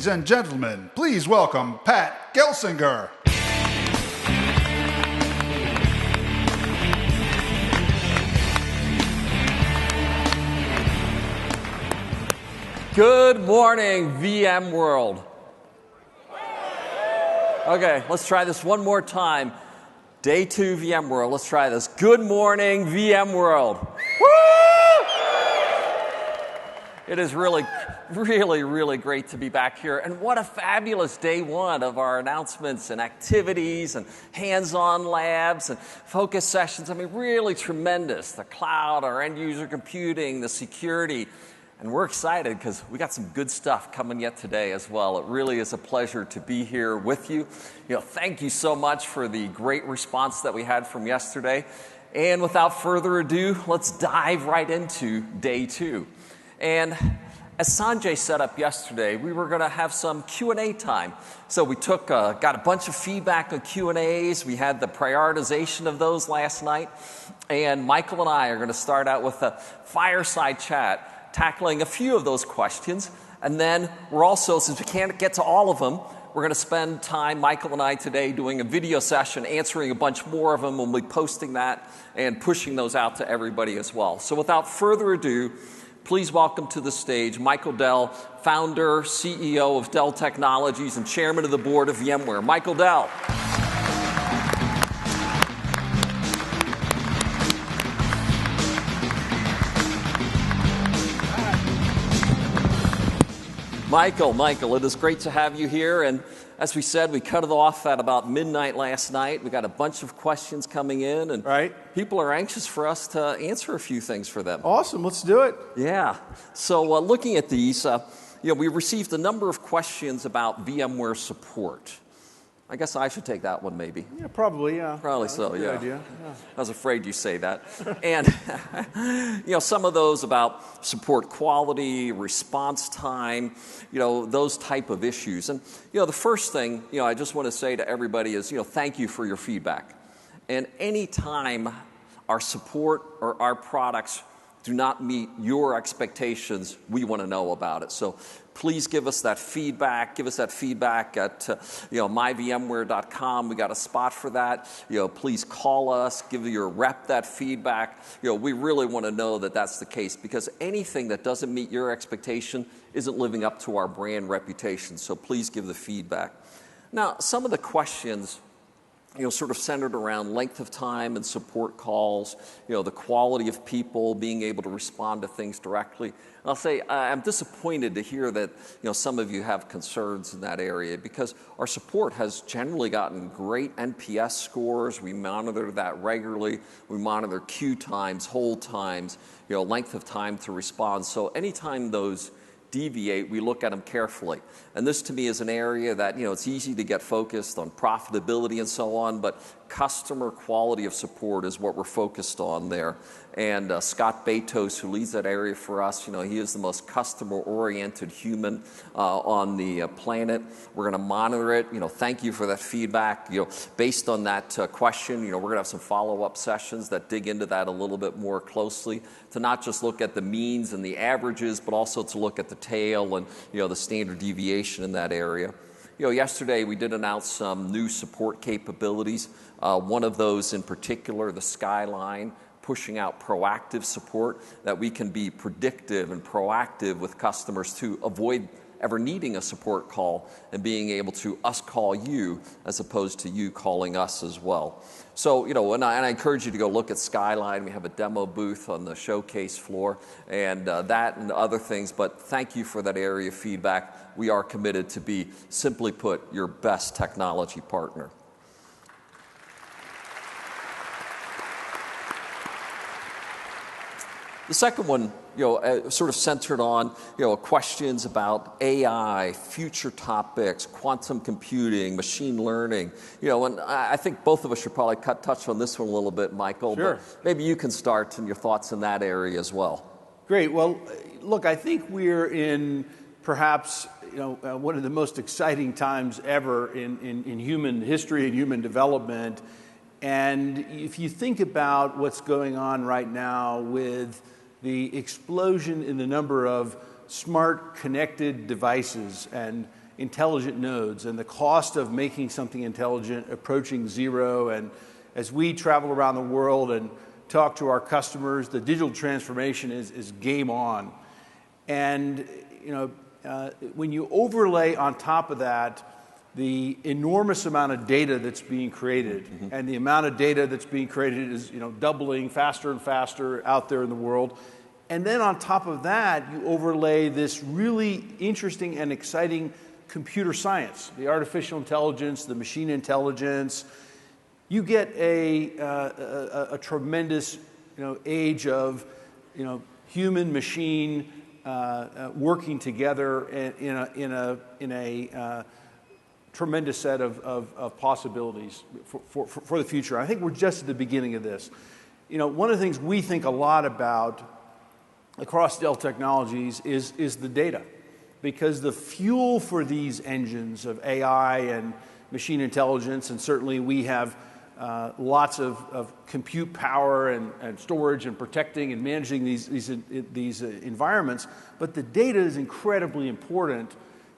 Ladies and gentlemen, please welcome Pat Gelsinger. Good morning, VMworld. Okay, let's try this one more time. Day 2 VMworld. Let's try this. Good morning, VMworld. Woo! It is really great to be back here. And what a fabulous day 1 of our announcements and activities and hands-on labs and focus sessions. I mean, really tremendous. The cloud, our end-user computing, the security. And we're excited because we got some good stuff coming yet today as well. It really is a pleasure to be here with you. Thank you so much for the great response that we had from yesterday. And without further ado, let's dive right into day 2. And as Sanjay set up yesterday, we were going to have some Q&A time. So we got a bunch of feedback on Q&As. We had the prioritization of those last night. And Michael and I are going to start out with a fireside chat, tackling a few of those questions. And then we're also, since we can't get to all of them, we're going to spend time, Michael and I today, doing a video session, answering a bunch more of them. We'll be posting that and pushing those out to everybody as well. So without further ado, please welcome to the stage Michael Dell, founder, CEO of Dell Technologies, and chairman of the board of VMware. Michael Dell. Michael, it is great to have you here. And as we said, we cut it off at about midnight last night. We got a bunch of questions coming in, and people are anxious for us to answer a few things for them. Awesome, let's do it. Yeah. So looking at these, we received a number of questions about VMware support. I guess I should take that one, maybe. Yeah, probably, yeah. Probably so, Good idea. Yeah. I was afraid you'd say that. And, some of those about support quality, response time, those type of issues. And, the first thing, I just want to say to everybody is, thank you for your feedback. And any time our support or our products do not meet your expectations, we want to know about it. So please give us that feedback. Give us that feedback at myvmware.com. We got a spot for that. Please call us. Give your rep that feedback. We really want to know that that's the case, because anything that doesn't meet your expectation isn't living up to our brand reputation. So please give the feedback. Now, some of the questions sort of centered around length of time and support calls, the quality of people being able to respond to things directly. And I'll say I'm disappointed to hear that some of you have concerns in that area, because our support has generally gotten great NPS scores. We monitor that regularly. We monitor queue times, hold times, length of time to respond. So anytime those deviate, we look at them carefully. And this to me is an area that, it's easy to get focused on profitability and so on, but customer quality of support is what we're focused on there. And Scott Batos, who leads that area for us, he is the most customer-oriented human on the planet. We're going to monitor it. Thank you for that feedback. Based on that question, we're going to have some follow-up sessions that dig into that a little bit more closely, to not just look at the means and the averages, but also to look at the tail and, the standard deviation in that area. Yesterday we did announce some new support capabilities. One of those in particular, the Skyline, pushing out proactive support, that we can be predictive and proactive with customers to avoid ever needing a support call and being able to us call you as opposed to you calling us as well. So, and I encourage you to go look at Skyline. We have a demo booth on the showcase floor, and that and other things. But thank you for that area of feedback. We are committed to be, simply put, your best technology partner. The second one, sort of centered on, questions about AI, future topics, quantum computing, machine learning. And I think both of us should probably touch on this one a little bit, Michael. Sure. But maybe you can start and your thoughts in that area as well. Great. Well, look, I think we're in perhaps one of the most exciting times ever in human history and human development. And if you think about what's going on right now with the explosion in the number of smart connected devices and intelligent nodes and the cost of making something intelligent approaching zero. And as we travel around the world and talk to our customers, the digital transformation is game on. And when you overlay on top of that the enormous amount of data that's being created, and the amount of data that's being created is doubling faster and faster out there in the world. And then on top of that, you overlay this really interesting and exciting computer science, the artificial intelligence, the machine intelligence. You get a tremendous age of human machine working together in a tremendous set of possibilities for the future. I think we're just at the beginning of this. One of the things we think a lot about across Dell Technologies is the data, because the fuel for these engines of AI and machine intelligence, and certainly we have lots of compute power and storage and protecting and managing these environments, but the data is incredibly important.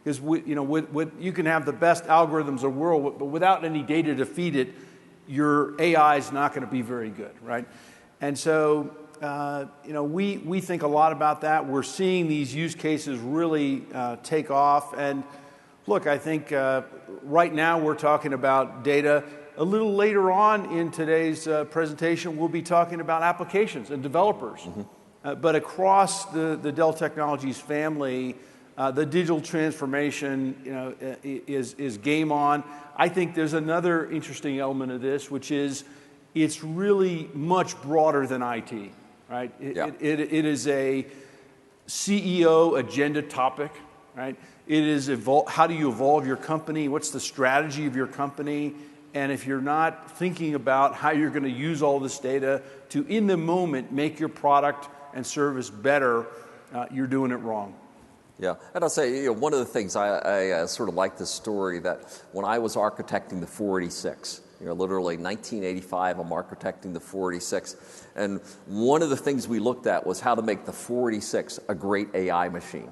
Because you can have the best algorithms in the world, but without any data to feed it, your AI is not going to be very good, right? And so, we think a lot about that. We're seeing these use cases really take off. And look, I think right now we're talking about data. A little later on in today's presentation, we'll be talking about applications and developers. But across the Dell Technologies family, the digital transformation, is game on. I think there's another interesting element of this, which is it's really much broader than IT, right? It is a CEO agenda topic, right? It is how do you evolve your company? What's the strategy of your company? And if you're not thinking about how you're going to use all this data to, in the moment, make your product and service better, you're doing it wrong. Yeah, and I'll say, one of the things I sort of like this story, that when I was architecting the 486, literally 1985, I'm architecting the 486, and one of the things we looked at was how to make the 486 a great AI machine,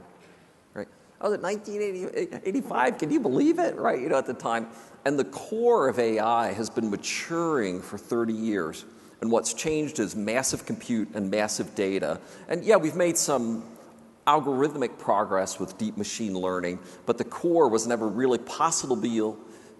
right? I was at 1985, can you believe it, right? At the time, and the core of AI has been maturing for 30 years, and what's changed is massive compute and massive data, and yeah, we've made some algorithmic progress with deep machine learning, but the core was never really possible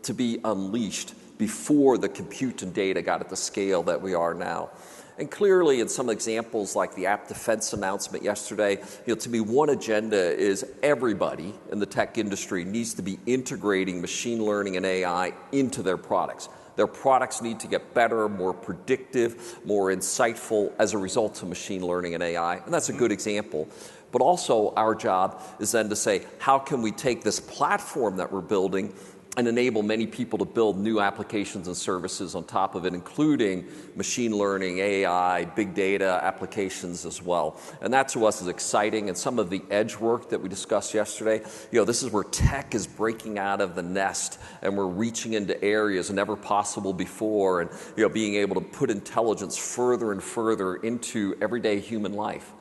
to be unleashed before the compute and data got at the scale that we are now. And clearly, in some examples like the app defense announcement yesterday, to me, one agenda is everybody in the tech industry needs to be integrating machine learning and AI into their products. Their products need to get better, more predictive, more insightful as a result of machine learning and AI, and that's a good example. But also our job is then to say, how can we take this platform that we're building and enable many people to build new applications and services on top of it, including machine learning, AI, big data applications as well. And that to us is exciting. And some of the edge work that we discussed yesterday, this is where tech is breaking out of the nest and we're reaching into areas never possible before, and being able to put intelligence further and further into everyday human life.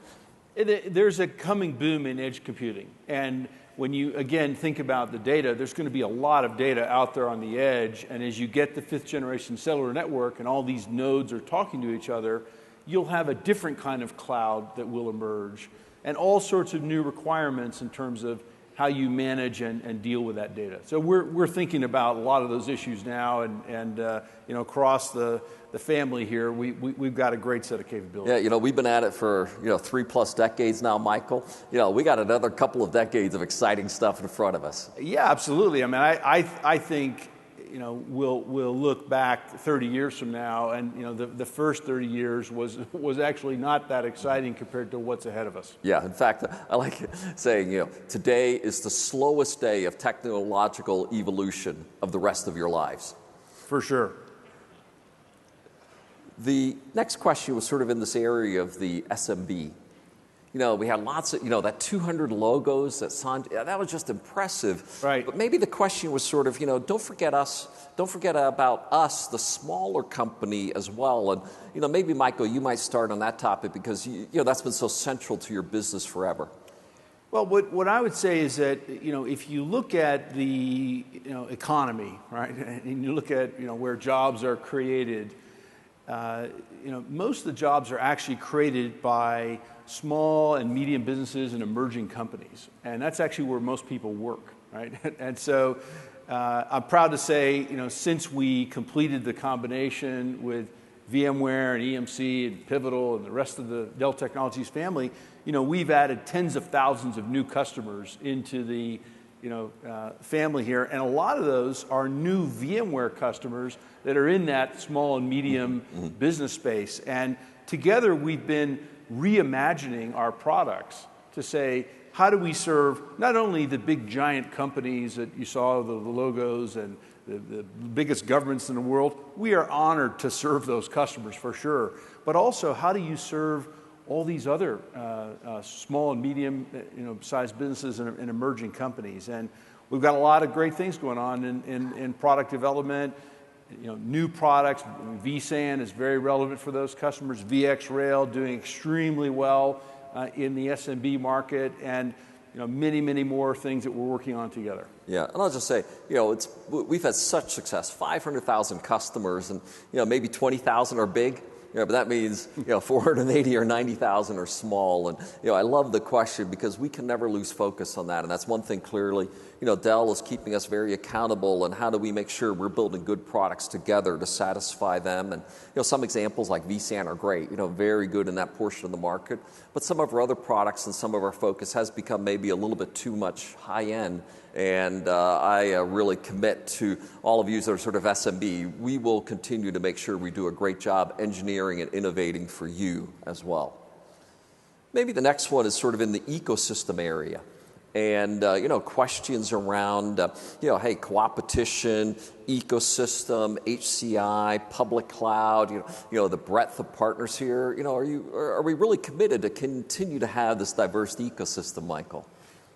There's a coming boom in edge computing, and when you, again, think about the data, there's going to be a lot of data out there on the edge, and as you get the 5th generation cellular network and all these nodes are talking to each other, you'll have a different kind of cloud that will emerge, and all sorts of new requirements in terms of how you manage and deal with that data. So we're thinking about a lot of those issues now, and across the family here, we've got a great set of capabilities. Yeah, we've been at it for 3+ decades now, Michael. We got another couple of decades of exciting stuff in front of us. Yeah, absolutely. I mean, I think we'll look back 30 years from now, and the first 30 years was actually not that exciting compared to what's ahead of us. Yeah, in fact, I like saying, today is the slowest day of technological evolution of the rest of your lives. For sure. The next question was sort of in this area of the SMB. We had lots of, that 200 logos that Sanjay, that was just impressive. Right. But maybe the question was sort of, don't forget us, don't forget about us, the smaller company as well. And, maybe Michael, you might start on that topic because, that's been so central to your business forever. Well, what I would say is that, if you look at the, economy, right, and you look at, where jobs are created, most of the jobs are actually created by small and medium businesses and emerging companies. And that's actually where most people work, right? And so I'm proud to say, since we completed the combination with VMware and EMC and Pivotal and the rest of the Dell Technologies family, we've added tens of thousands of new customers into the family here, and a lot of those are new VMware customers that are in that small and medium business space. And together we've been reimagining our products to say, how do we serve not only the big giant companies that you saw, the logos and the biggest governments in the world? We are honored to serve those customers for sure. But also, how do you serve all these other small and medium sized businesses and emerging companies? And we've got a lot of great things going on in product development. New products. vSAN is very relevant for those customers. VxRail doing extremely well in the SMB market, and many, many more things that we're working on together. Yeah, and I'll just say, we've had such success, 500,000 customers, and maybe 20,000 are big. But that means 480 or 90,000 are small, and I love the question because we can never lose focus on that, and that's one thing clearly. Dell is keeping us very accountable, and how do we make sure we're building good products together to satisfy them? And some examples like vSAN are great, very good in that portion of the market. But some of our other products and some of our focus has become maybe a little bit too much high end. And I really commit to all of you that are sort of SMB. We will continue to make sure we do a great job engineering and innovating for you as well. Maybe the next one is sort of in the ecosystem area. And, questions around, hey, co-opetition, ecosystem, HCI, public cloud, the breadth of partners here. Are we really committed to continue to have this diverse ecosystem, Michael?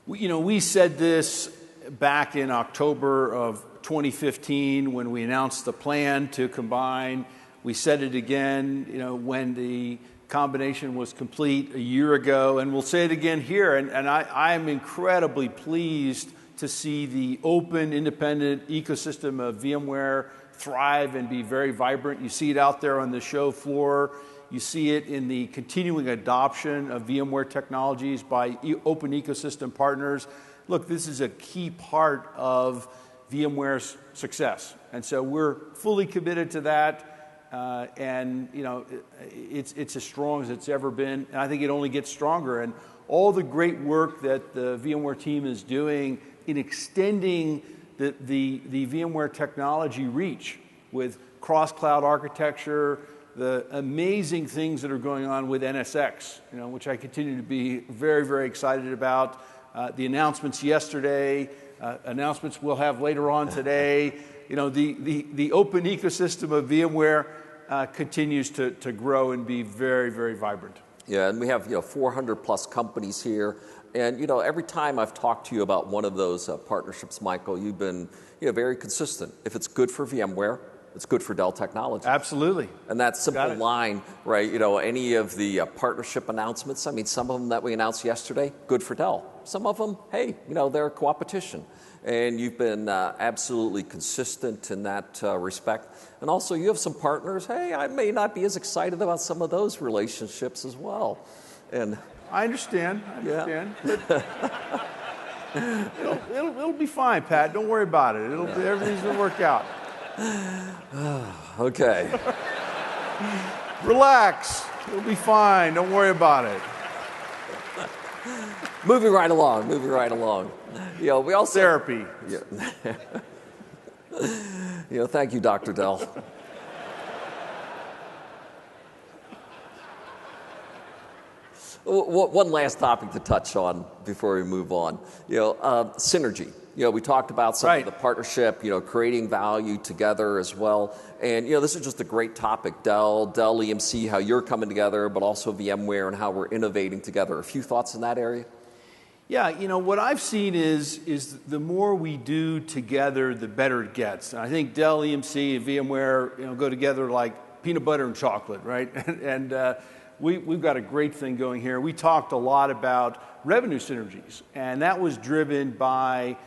We said this back in October of 2015 when we announced the plan to combine. We said it again, when the combination was complete a year ago, and we'll say it again here. And I'm incredibly pleased to see the open, independent ecosystem of VMware thrive and be very vibrant. You see it out there on the show floor. You see it in the continuing adoption of VMware technologies by open ecosystem partners. Look, this is a key part of VMware's success. And so we're fully committed to that. It's as strong as it's ever been. And I think it only gets stronger. And all the great work that the VMware team is doing in extending the VMware technology reach with cross-cloud architecture, the amazing things that are going on with NSX, which I continue to be very, very excited about. The announcements yesterday, announcements we'll have later on today. The open ecosystem of VMware continues to grow and be very, very vibrant. Yeah, and we have 400 plus companies here. And every time I've talked to you about one of those partnerships, Michael, you've been very consistent. If it's good for VMware, it's good for Dell Technologies. Absolutely. And that simple line, right, any of the partnership announcements, I mean, some of them that we announced yesterday, good for Dell. Some of them, hey, they're a co-opetition. And you've been absolutely consistent in that respect. And also, you have some partners, hey, I may not be as excited about some of those relationships as well. And I understand. Yeah. It'll be fine, Pat. Don't worry about it. Everything's going to work out. Okay. Relax. It'll be fine. Don't worry about it. Moving right along. We also therapy. Yeah. Thank you, Dr. Dell. One last topic to touch on before we move on. Synergy. We talked about some of the partnership, creating value together as well. And, this is just a great topic. Dell, EMC, how you're coming together, but also VMware and how we're innovating together. A few thoughts in that area? Yeah, what I've seen is the more we do together, the better it gets. And I think Dell, EMC, and VMware, go together like peanut butter and chocolate, right? And we've got a great thing going here. We talked a lot about revenue synergies, and that was driven by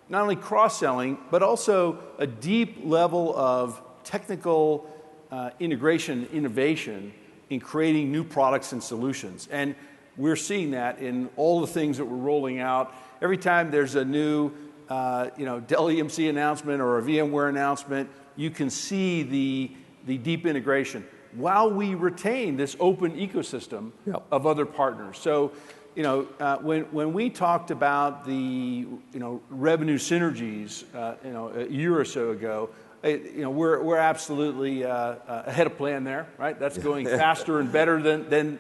not only cross-selling, but also a deep level of technical integration, innovation in creating new products and solutions. And we're seeing that in all the things that we're rolling out. Every time there's a new Dell EMC announcement or a VMware announcement, you can see the deep integration while we retain this open ecosystem of other partners. So, when we talked about the revenue synergies, a year or so ago, we're absolutely ahead of plan there, right? That's going faster and better than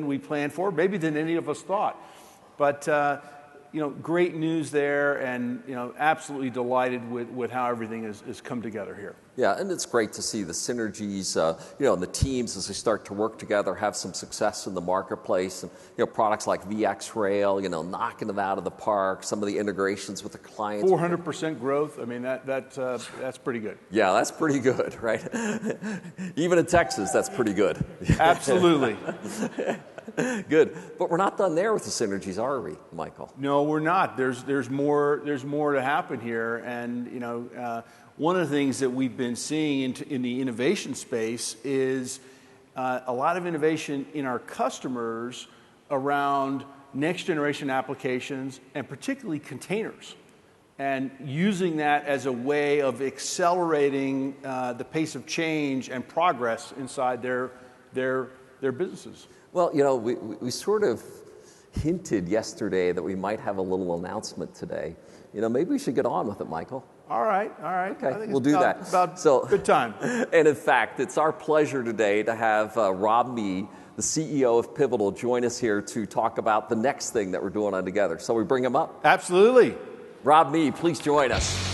we planned for, maybe than any of us thought. But great news there, and absolutely delighted with how everything has come together here. Yeah, and it's great to see the synergies, and the teams as they start to work together have some success in the marketplace, and products like VxRail, knocking it out of the park. Some of the integrations with the clients. 400% growth. I mean, that's pretty good. Yeah, that's pretty good, right? Even in Texas, that's pretty good. Absolutely. Good, but we're not done there with the synergies, are we, Michael? No, we're not. There's more to happen here, and one of the things that we've been seeing in the innovation space is a lot of innovation in our customers around next generation applications, and particularly containers, and using that as a way of accelerating the pace of change and progress inside their businesses. Well, we sort of hinted yesterday that we might have a little announcement today. Maybe we should get on with it, Michael. All right. Okay, I think we'll do that. About good time. And in fact, it's our pleasure today to have Rob Mee, the CEO of Pivotal, join us here to talk about the next thing that we're doing on together. So we bring him up? Absolutely. Rob Mee, please join us.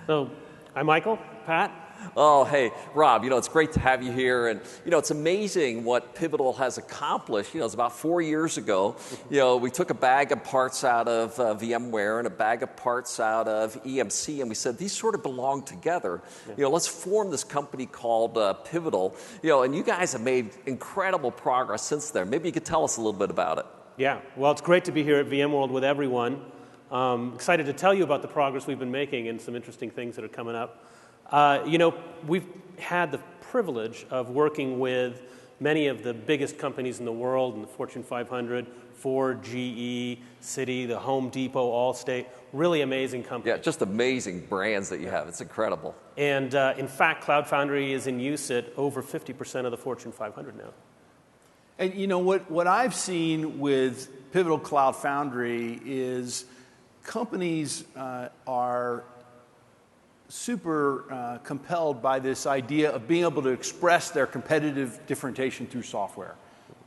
So, I'm Michael, Pat. Oh, hey, Rob, it's great to have you here. And, it's amazing what Pivotal has accomplished. It's about 4 years ago, we took a bag of parts out of VMware and a bag of parts out of EMC, and we said, these sort of belong together. Let's form this company called Pivotal. And you guys have made incredible progress since then. Maybe you could tell us a little bit about it. Yeah, well, it's great to be here at VMworld with everyone. Excited to tell you about the progress we've been making and some interesting things that are coming up. We've had the privilege of working with many of the biggest companies in the world, in the Fortune 500, Ford, GE, Citi, the Home Depot, Allstate, really amazing companies. Yeah, just amazing brands that you have. It's incredible. And in fact, Cloud Foundry is in use at over 50% of the Fortune 500 now. And what I've seen with Pivotal Cloud Foundry is companies are super compelled by this idea of being able to express their competitive differentiation through software.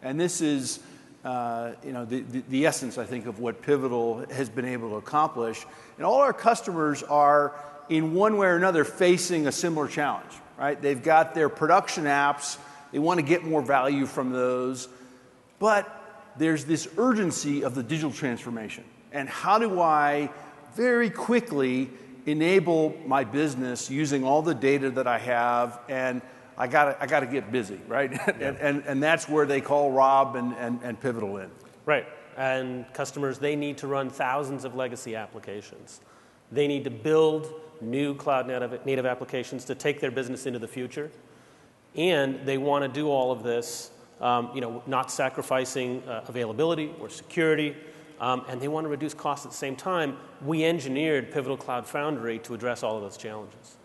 And this is the essence, I think, of what Pivotal has been able to accomplish. And all our customers are, in one way or another, facing a similar challenge, right? They've got their production apps. They want to get more value from those. But there's this urgency of the digital transformation. And how do I very quickly enable my business using all the data that I have, and I gotta get busy, right? Yeah. and that's where they call Rob and Pivotal in. Right, and customers, they need to run thousands of legacy applications. They need to build new cloud native applications to take their business into the future. And they want to do all of this, not sacrificing availability or security. And they want to reduce costs at the same time. We engineered Pivotal Cloud Foundry to address all of those challenges.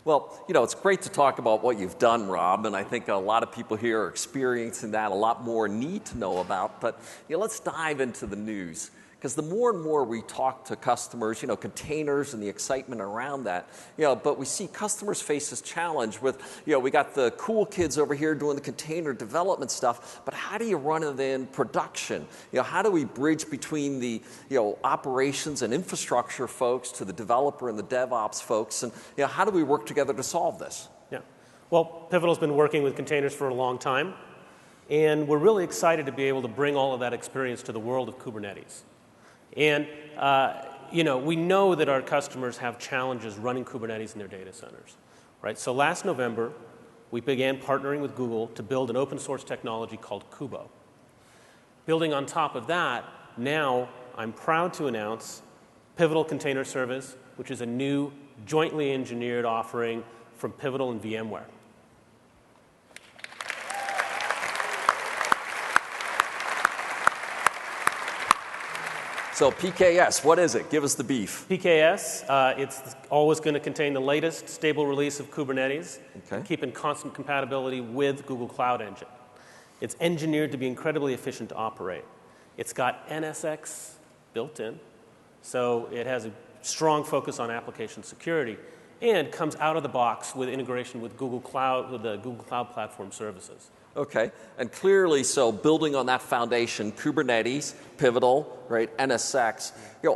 Well, it's great to talk about what you've done, Rob, and I think a lot of people here are experiencing that, a lot more need to know about. But let's dive into the news. Because the more and more we talk to customers, containers and the excitement around that, but we see customers face this challenge with, we got the cool kids over here doing the container development stuff, but how do you run it in production? How do we bridge between the, operations and infrastructure folks to the developer and the DevOps folks, and how do we work together to solve this? Yeah, well, Pivotal's been working with containers for a long time, and we're really excited to be able to bring all of that experience to the world of Kubernetes. And we know that our customers have challenges running Kubernetes in their data centers, right? So last November, we began partnering with Google to build an open source technology called Kubo. Building on top of that, now I'm proud to announce Pivotal Container Service, which is a new jointly engineered offering from Pivotal and VMware. So PKS, what is it? Give us the beef. PKS, it's always going to contain the latest stable release of Kubernetes, Okay. keeping constant compatibility with Google Cloud Engine. It's engineered to be incredibly efficient to operate. It's got NSX built in, so it has a strong focus on application security, and comes out of the box with integration with Google Cloud, with the Google Cloud Platform services. Okay, and clearly, so building on that foundation, Kubernetes, Pivotal, right, NSX,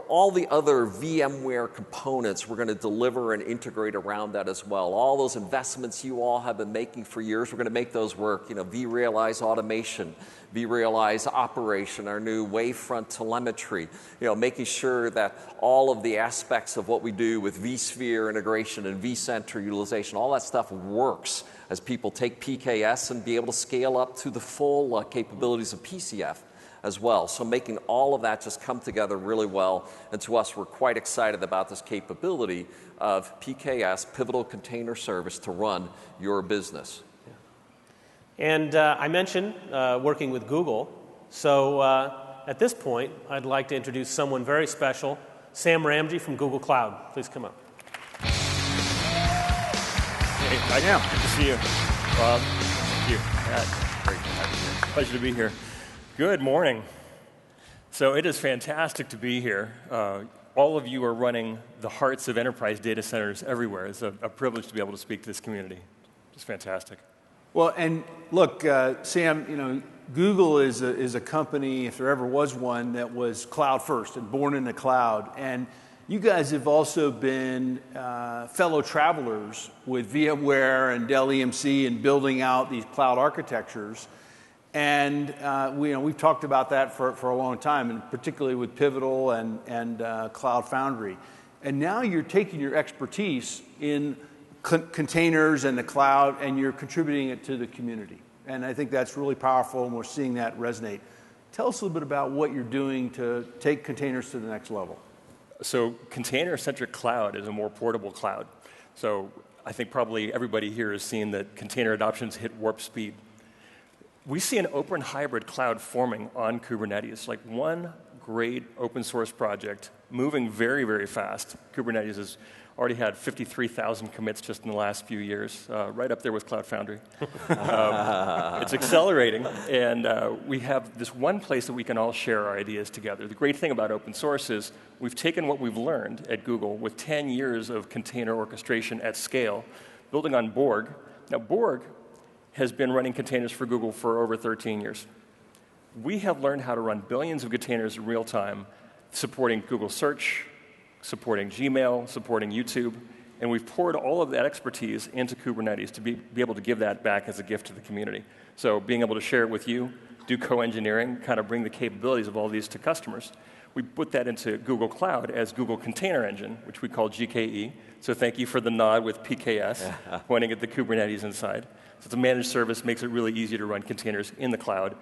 all the other VMware components we're going to deliver and integrate around that as well. All those investments you all have been making for years, we're going to make those work. vRealize automation, vRealize operation, our new Wavefront telemetry, making sure that all of the aspects of what we do with vSphere integration and vCenter utilization, all that stuff works as people take PKS and be able to scale up to the full capabilities of PCF as well. So making all of that just come together really well. And to us, we're quite excited about this capability of PKS, Pivotal Container Service, to run your business. And I mentioned working with Google. So at this point, I'd like to introduce someone very special, Sam Ramji from Google Cloud. Please come up. Hey, Mike. Good to see you. Rob, thank you. Matt, great to have you here. Pleasure to be here. Good morning. So it is fantastic to be here. All of you are running the hearts of enterprise data centers everywhere. It's a privilege to be able to speak to this community. It's fantastic. Well, and look, Sam, Google is a company, if there ever was one, that was cloud first and born in the cloud. And you guys have also been fellow travelers with VMware and Dell EMC and building out these cloud architectures. And we've talked about that for a long time, and particularly with Pivotal and Cloud Foundry. And now you're taking your expertise in containers and the cloud, and you're contributing it to the community. And I think that's really powerful, and we're seeing that resonate. Tell us a little bit about what you're doing to take containers to the next level. So container-centric cloud is a more portable cloud. So I think probably everybody here has seen that container adoptions hit warp speed. We see an open hybrid cloud forming on Kubernetes, like one great open source project moving very, very fast. Kubernetes has already had 53,000 commits just in the last few years, right up there with Cloud Foundry. It's accelerating, and we have this one place that we can all share our ideas together. The great thing about open source is we've taken what we've learned at Google with 10 years of container orchestration at scale, building on Borg. Now, Borg has been running containers for Google for over 13 years. We have learned how to run billions of containers in real time, supporting Google Search, supporting Gmail, supporting YouTube, and we've poured all of that expertise into Kubernetes to be able to give that back as a gift to the community. So being able to share it with you, do co-engineering, kind of bring the capabilities of all these to customers. We put that into Google Cloud as Google Container Engine, which we call GKE. So thank you for the nod with PKS, pointing at the Kubernetes inside. So it's a managed service, makes it really easy to run containers in the cloud,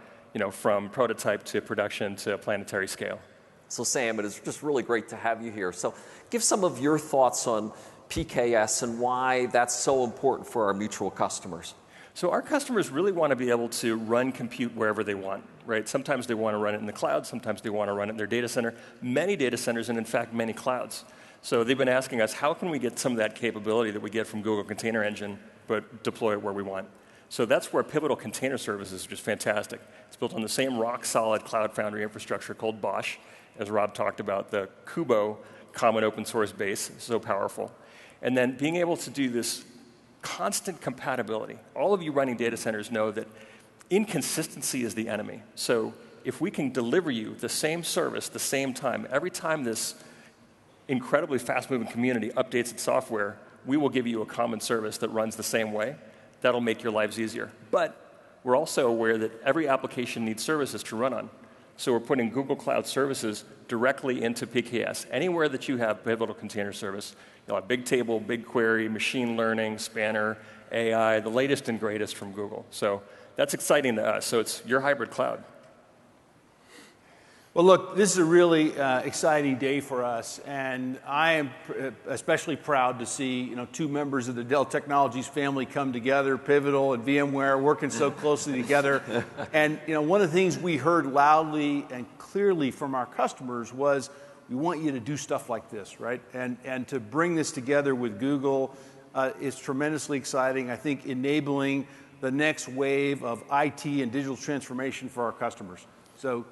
from prototype to production to planetary scale. So Sam, it is just really great to have you here. So give some of your thoughts on PKS and why that's so important for our mutual customers. So our customers really want to be able to run compute wherever they want, right? Sometimes they want to run it in the cloud, sometimes they want to run it in their data center, many data centers, and in fact, many clouds. So they've been asking us, how can we get some of that capability that we get from Google Container Engine, but deploy it where we want? So that's where Pivotal Container Service is just fantastic. It's built on the same rock-solid Cloud Foundry infrastructure called BOSH, as Rob talked about, the Kubo common open source base, so powerful. And then being able to do this constant compatibility. All of you running data centers know that inconsistency is the enemy. So if we can deliver you the same service, the same time, every time this incredibly fast-moving community updates its software, we will give you a common service that runs the same way. That'll make your lives easier. But we're also aware that every application needs services to run on. So we're putting Google Cloud Services directly into PKS. Anywhere that you have Pivotal Container Service, a Bigtable, BigQuery, machine learning, Spanner, AI, the latest and greatest from Google. So that's exciting to us. So it's your hybrid cloud. Well, look, this is a really exciting day for us, and I am especially proud to see two members of the Dell Technologies family come together, Pivotal and VMware, working so closely together. And one of the things we heard loudly and clearly from our customers was, we want you to do stuff like this, right? And to bring this together with Google is tremendously exciting. I think enabling the next wave of IT and digital transformation for our customers. So,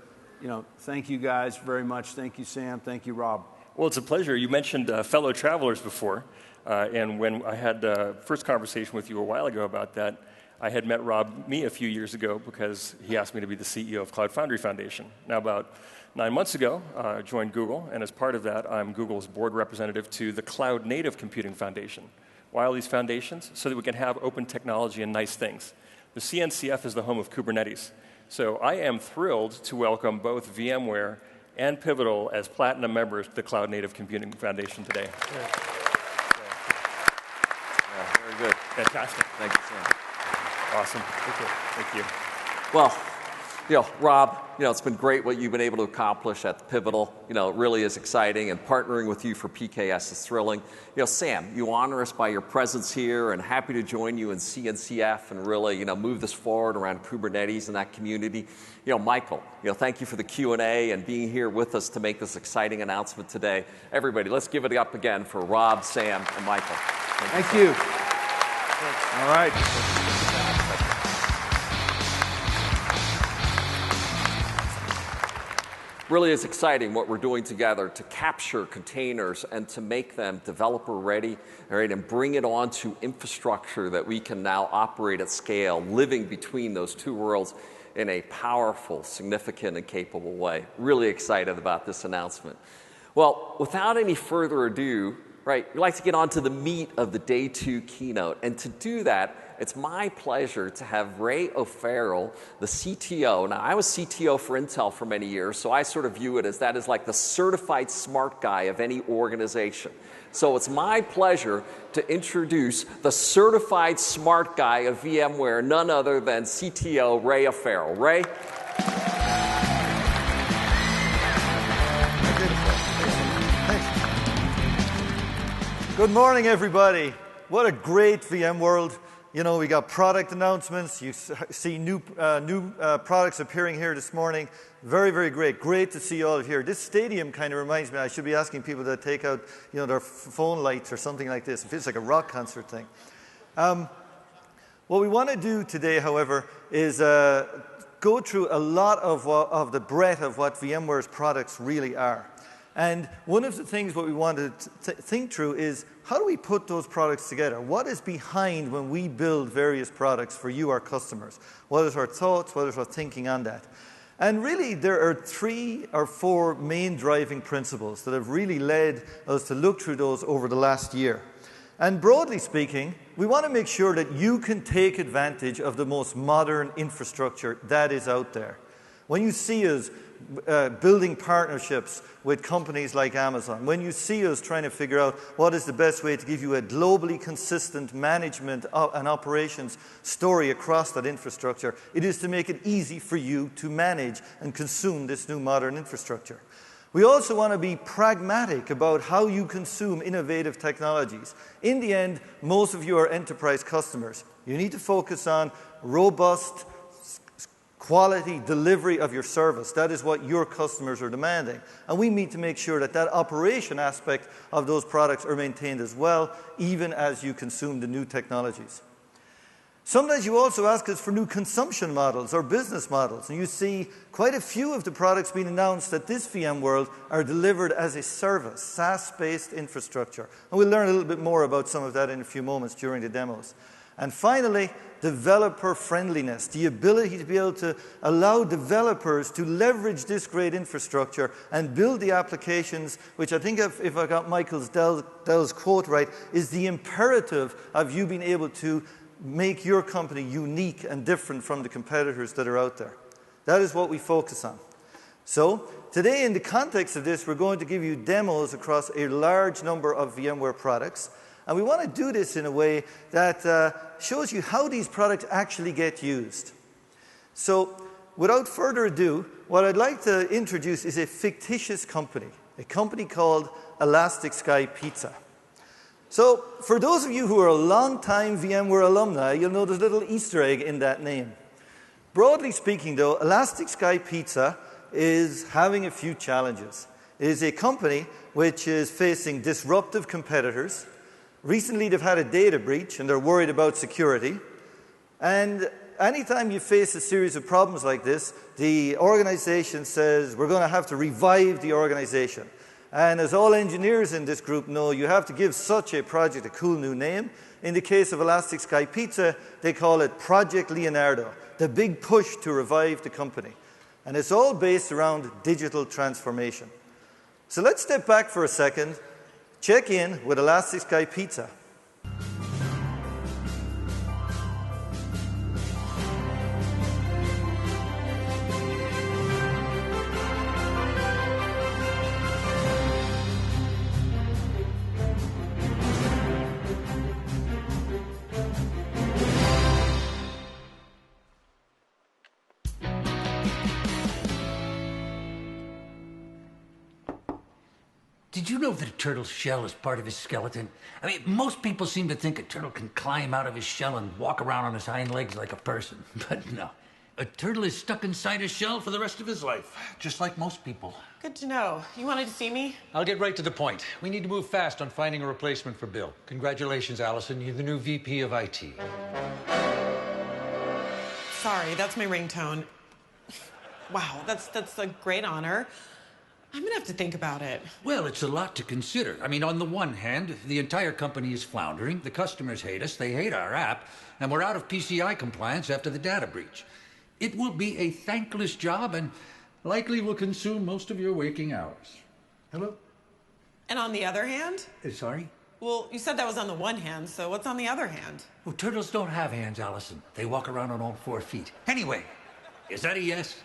thank you guys very much. Thank you, Sam. Thank you, Rob. Well, it's a pleasure. You mentioned fellow travelers before, and when I had the first conversation with you a while ago about that, I had met Rob a few years ago because he asked me to be the CEO of Cloud Foundry Foundation. Now, about 9 months ago, I joined Google, and as part of that, I'm Google's board representative to the Cloud Native Computing Foundation. Why all these foundations? So that we can have open technology and nice things. The CNCF is the home of Kubernetes. So I am thrilled to welcome both VMware and Pivotal as platinum members to the Cloud Native Computing Foundation today. Yeah, very good. Fantastic. Thank you, Sam. Awesome. Thank you. Well, Rob, it's been great what you've been able to accomplish at Pivotal. It really is exciting, and partnering with you for PKS is thrilling. Sam, you honor us by your presence here, and happy to join you in CNCF and really, move this forward around Kubernetes and that community. Michael, thank you for the Q&A and being here with us to make this exciting announcement today. Everybody, let's give it up again for Rob, Sam, and Michael. Thank you. All right. Really is exciting what we're doing together to capture containers and to make them developer ready, all right, and bring it onto infrastructure that we can now operate at scale, living between those two worlds in a powerful, significant, and capable way. Really excited about this announcement. Well, without any further ado, right, we'd like to get on to the meat of the Day 2 keynote. And to do that, it's my pleasure to have Ray O'Farrell, the CTO. Now, I was CTO for Intel for many years, so I sort of view it as that is like the certified smart guy of any organization. So it's my pleasure to introduce the certified smart guy of VMware, none other than CTO Ray O'Farrell. Ray? Good morning, everybody. What a great VMworld. We got product announcements. You see new products appearing here this morning. Very, very great. Great to see you all here. This stadium kind of reminds me, I should be asking people to take out their phone lights or something like this. It feels like a rock concert thing. What we want to do today, however, is go through a lot of the breadth of what VMware's products really are. And one of the things what we want to think through is, how do we put those products together? What is behind when we build various products for you, our customers? What is our thoughts? What is our thinking on that? And really, there are 3 or 4 main driving principles that have really led us to look through those over the last year. And broadly speaking, we want to make sure that you can take advantage of the most modern infrastructure that is out there. When you see us building partnerships with companies like Amazon, when you see us trying to figure out what is the best way to give you a globally consistent management and operations story across that infrastructure, it is to make it easy for you to manage and consume this new modern infrastructure. We also want to be pragmatic about how you consume innovative technologies. In the end, most of you are enterprise customers. You need to focus on robust quality delivery of your service. That is what your customers are demanding. And we need to make sure that that operation aspect of those products are maintained as well, even as you consume the new technologies. Sometimes you also ask us for new consumption models or business models. And you see quite a few of the products being announced at this VMworld are delivered as a service, SaaS-based infrastructure. And we'll learn a little bit more about some of that in a few moments during the demos. And finally, developer friendliness, the ability to be able to allow developers to leverage this great infrastructure and build the applications, which I think if I got Dell's quote right, is the imperative of you being able to make your company unique and different from the competitors that are out there. That is what we focus on. So today, in the context of this, we're going to give you demos across a large number of VMware products. And we want to do this in a way that shows you how these products actually get used. So without further ado, what I'd like to introduce is a fictitious company, a company called Elastic Sky Pizza. So for those of you who are long-time VMware alumni, you'll know there's a little Easter egg in that name. Broadly speaking, though, Elastic Sky Pizza is having a few challenges. It is a company which is facing disruptive competitors. Recently, they've had a data breach, and they're worried about security. And anytime you face a series of problems like this, the organization says, we're going to have to revive the organization. And as all engineers in this group know, you have to give such a project a cool new name. In the case of Elastic Sky Pizza, they call it Project Leonardo, the big push to revive the company. And it's all based around digital transformation. So let's step back for a second, check in with Elastic Sky Pizza. Did you know that a turtle's shell is part of his skeleton? I mean, most people seem to think a turtle can climb out of his shell and walk around on his hind legs like a person. But no, a turtle is stuck inside his shell for the rest of his life, just like most people. Good to know. You wanted to see me? I'll get right to the point. We need to move fast on finding a replacement for Bill. Congratulations, Allison. You're the new VP of IT. Sorry, that's my ringtone. Wow, that's a great honor. I'm gonna have to think about it. Well, it's a lot to consider. I mean, on the one hand, the entire company is floundering, the customers hate us, they hate our app, and we're out of PCI compliance after the data breach. It will be a thankless job and likely will consume most of your waking hours. Hello? And on the other hand? Sorry? Well, you said that was on the one hand, so what's on the other hand? Oh, turtles don't have hands, Allison. They walk around on all 4 feet. Anyway, is that a yes?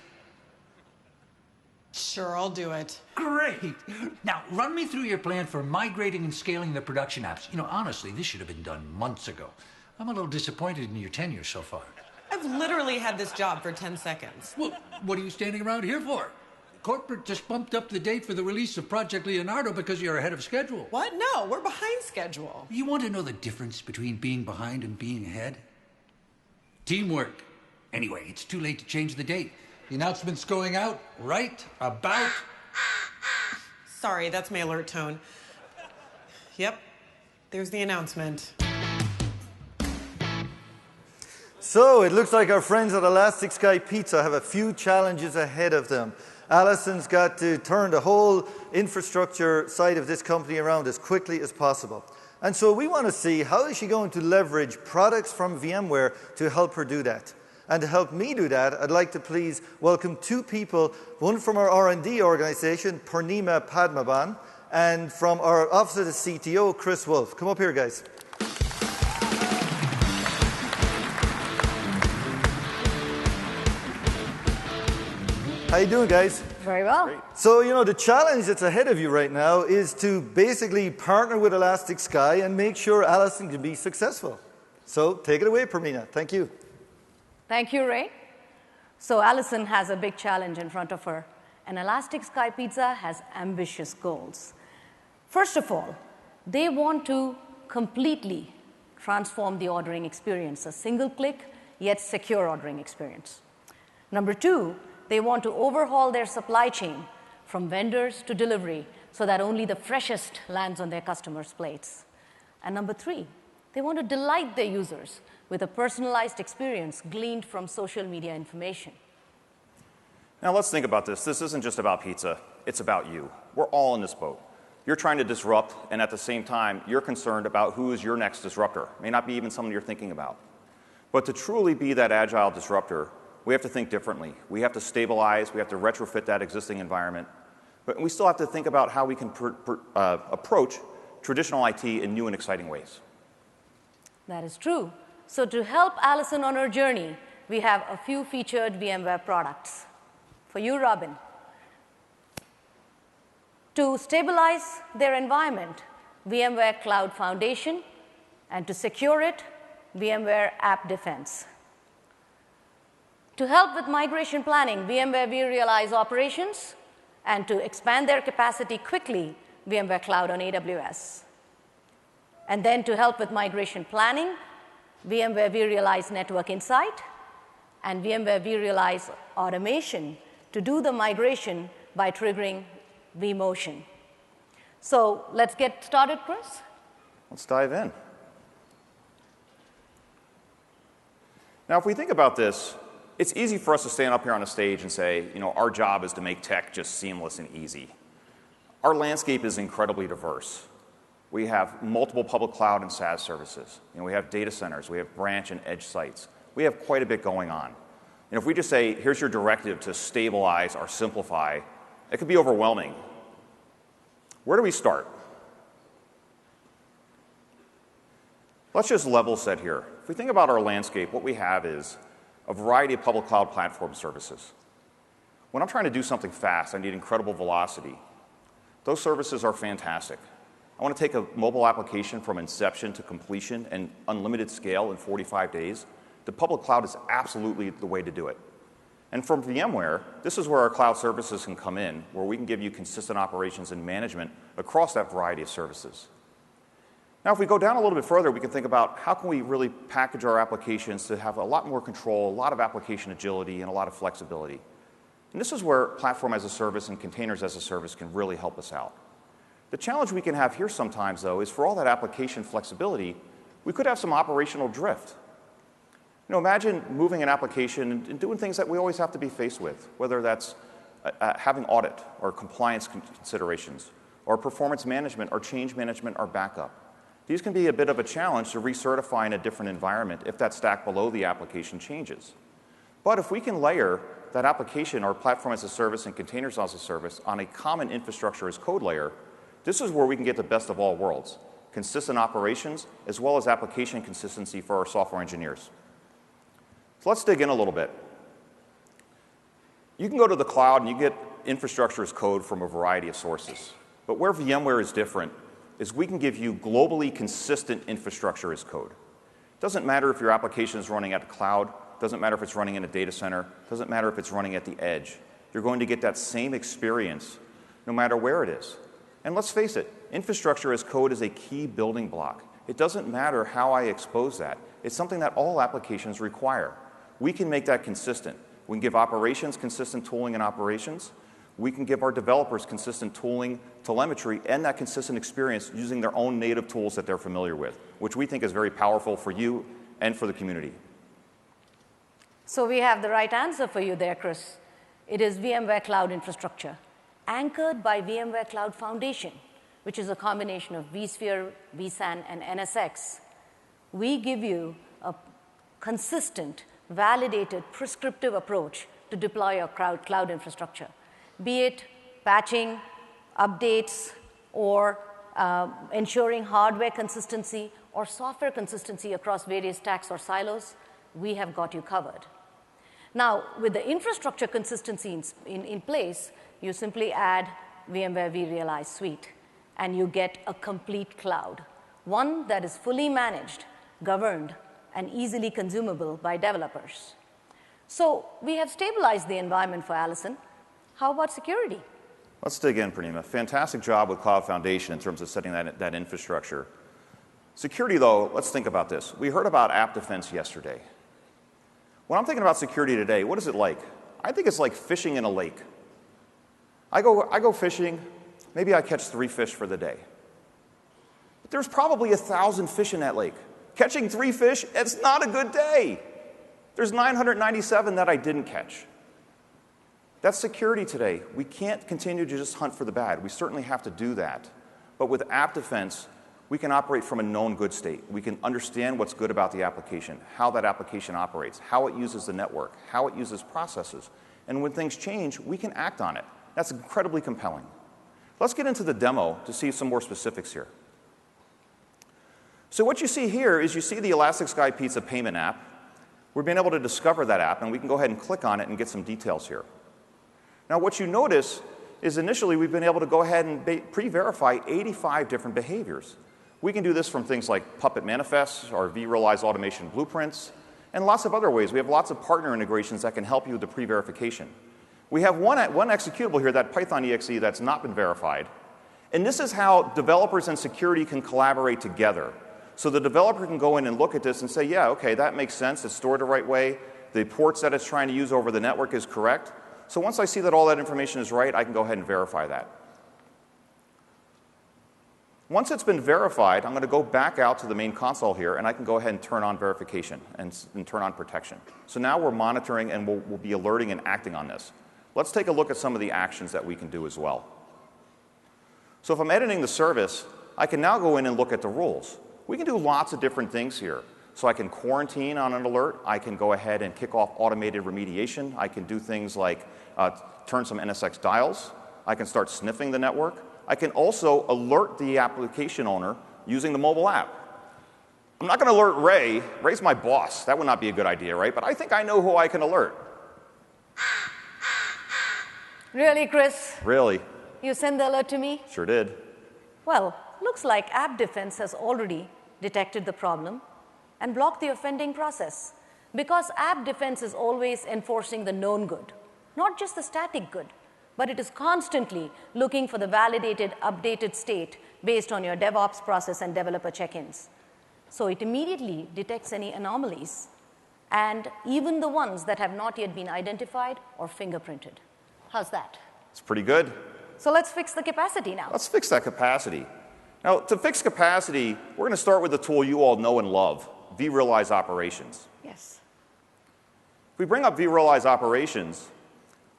Sure, I'll do it. Great. Now, run me through your plan for migrating and scaling the production apps. You know, honestly, this should have been done months ago. I'm a little disappointed in your tenure so far. I've literally had this job for 10 seconds. Well, what are you standing around here for? Corporate just bumped up the date for the release of Project Leonardo because you're ahead of schedule. What? No, we're behind schedule. You want to know the difference between being behind and being ahead? Teamwork. Anyway, it's too late to change the date. The announcement's going out right about... Sorry, that's my alert tone. Yep, there's the announcement. So it looks like our friends at Elastic Sky Pizza have a few challenges ahead of them. Allison's got to turn the whole infrastructure side of this company around as quickly as possible. And so we want to see how is she going to leverage products from VMware to help her do that. And to help me do that, I'd like to please welcome 2 people, one from our R&D organization, Purnima Padmaban, and from our Office of the CTO, Chris Wolf. Come up here, guys. How you doing, guys? Very well. Great. So, you know, the challenge that's ahead of you right now is to basically partner with Elastic Sky and make sure Allison can be successful. So take it away, Purnima. Thank you. Thank you, Ray. So Allison has a big challenge in front of her, and Elastic Sky Pizza has ambitious goals. First of all, they want to completely transform the ordering experience, a single-click yet secure ordering experience. Number 2, they want to overhaul their supply chain from vendors to delivery so that only the freshest lands on their customers' plates. And number 3, they want to delight their users with a personalized experience gleaned from social media information. Now let's think about this. This isn't just about pizza. It's about you. We're all in this boat. You're trying to disrupt, and at the same time, you're concerned about who is your next disruptor. It may not be even someone you're thinking about. But to truly be that agile disruptor, we have to think differently. We have to stabilize. We have to retrofit that existing environment. But we still have to think about how we can approach traditional IT in new and exciting ways. That is true. So to help Allison on her journey, we have a few featured VMware products. For you, Robin, To stabilize their environment, VMware Cloud Foundation, and to secure it, VMware App Defense. To help with migration planning, VMware vRealize Operations, and to expand their capacity quickly, VMware Cloud on AWS. And then to help with migration planning, VMware vRealize Network Insight, and VMware vRealize Automation to do the migration by triggering vMotion. So let's get started, Chris. Let's dive in. Now, if we think about this, it's easy for us to stand up here on a stage and say, our job is to make tech just seamless and easy. Our landscape is incredibly diverse. We have multiple public cloud and SaaS services. We have data centers. We have branch and edge sites. We have quite a bit going on. And if we just say, here's your directive to stabilize or simplify, it could be overwhelming. Where do we start? Let's just level set here. If we think about our landscape, what we have is a variety of public cloud platform services. When I'm trying to do something fast, I need incredible velocity. Those services are fantastic. I want to take a mobile application from inception to completion and unlimited scale in 45 days. The public cloud is absolutely the way to do it. And from VMware, this is where our cloud services can come in, where we can give you consistent operations and management across that variety of services. Now, if we go down a little bit further, we can think about how can we really package our applications to have a lot more control, a lot of application agility, and a lot of flexibility. And this is where platform as a service and containers as a service can really help us out. The challenge we can have here sometimes, though, is for all that application flexibility, we could have some operational drift. Imagine moving an application and doing things that we always have to be faced with, whether that's having audit or compliance considerations, or performance management, or change management, or backup. These can be a bit of a challenge to recertify in a different environment if that stack below the application changes. But if we can layer that application or platform as a service and containers as a service on a common infrastructure as code layer, this is where we can get the best of all worlds, consistent operations as well as application consistency for our software engineers. So let's dig in a little bit. You can go to the cloud and you get infrastructure as code from a variety of sources. But where VMware is different is we can give you globally consistent infrastructure as code. It doesn't matter if your application is running at the cloud, doesn't matter if it's running in a data center, doesn't matter if it's running at the edge. You're going to get that same experience no matter where it is. And let's face it, infrastructure as code is a key building block. It doesn't matter how I expose that. It's something that all applications require. We can make that consistent. We can give operations consistent tooling and operations. We can give our developers consistent tooling, telemetry, and that consistent experience using their own native tools that they're familiar with, which we think is very powerful for you and for the community. So we have the right answer for you there, Chris. It is VMware Cloud Infrastructure, anchored by VMware Cloud Foundation, which is a combination of vSphere, vSAN, and NSX. We give you a consistent, validated, prescriptive approach to deploy your cloud infrastructure, be it patching, updates, or ensuring hardware consistency or software consistency across various stacks or silos. We have got you covered. Now, with the infrastructure consistency in place, you simply add VMware vRealize Suite, and you get a complete cloud, one that is fully managed, governed, and easily consumable by developers. So we have stabilized the environment for Allison. How about security? Let's dig in, Purnima. Fantastic job with Cloud Foundation in terms of setting that infrastructure. Security, though, let's think about this. We heard about app defense yesterday. When I'm thinking about security today, what is it like? I think it's like fishing in a lake. I go fishing, maybe I catch 3 fish for the day. But there's probably 1,000 fish in that lake. Catching 3 fish, it's not a good day. There's 997 that I didn't catch. That's security today. We can't continue to just hunt for the bad. We certainly have to do that. But with app defense, we can operate from a known good state. We can understand what's good about the application, how that application operates, how it uses the network, how it uses processes. And when things change, we can act on it. That's incredibly compelling. Let's get into the demo to see some more specifics here. So what you see here is you see the Elastic Sky Pizza payment app. We've been able to discover that app, and we can go ahead and click on it and get some details here. Now, what you notice is initially we've been able to go ahead and pre-verify 85 different behaviors. We can do this from things like Puppet manifests or vRealize automation blueprints, and lots of other ways. We have lots of partner integrations that can help you with the pre-verification. We have one executable here, that Python exe, that's not been verified. And this is how developers and security can collaborate together. So the developer can go in and look at this and say, yeah, okay, that makes sense. It's stored the right way. The ports that it's trying to use over the network is correct. So once I see that all that information is right, I can go ahead and verify that. Once it's been verified, I'm going to go back out to the main console here, and I can go ahead and turn on verification and turn on protection. So now we're monitoring, and we'll be alerting and acting on this. Let's take a look at some of the actions that we can do as well. So if I'm editing the service, I can now go in and look at the rules. We can do lots of different things here. So I can quarantine on an alert. I can go ahead and kick off automated remediation. I can do things like turn some NSX dials. I can start sniffing the network. I can also alert the application owner using the mobile app. I'm not going to alert Ray. Ray's my boss. That would not be a good idea, right? But I think I know who I can alert. Really, Chris? Really? You send the alert to me? Sure did. Well, looks like App Defense has already detected the problem and blocked the offending process, because App Defense is always enforcing the known good, not just the static good, but it is constantly looking for the validated, updated state based on your DevOps process and developer check-ins. So it immediately detects any anomalies, and even the ones that have not yet been identified or fingerprinted. How's that? It's pretty good. So let's fix the capacity now. Let's fix that capacity. Now, to fix capacity, we're going to start with the tool you all know and love, vRealize Operations. Yes. If we bring up vRealize Operations,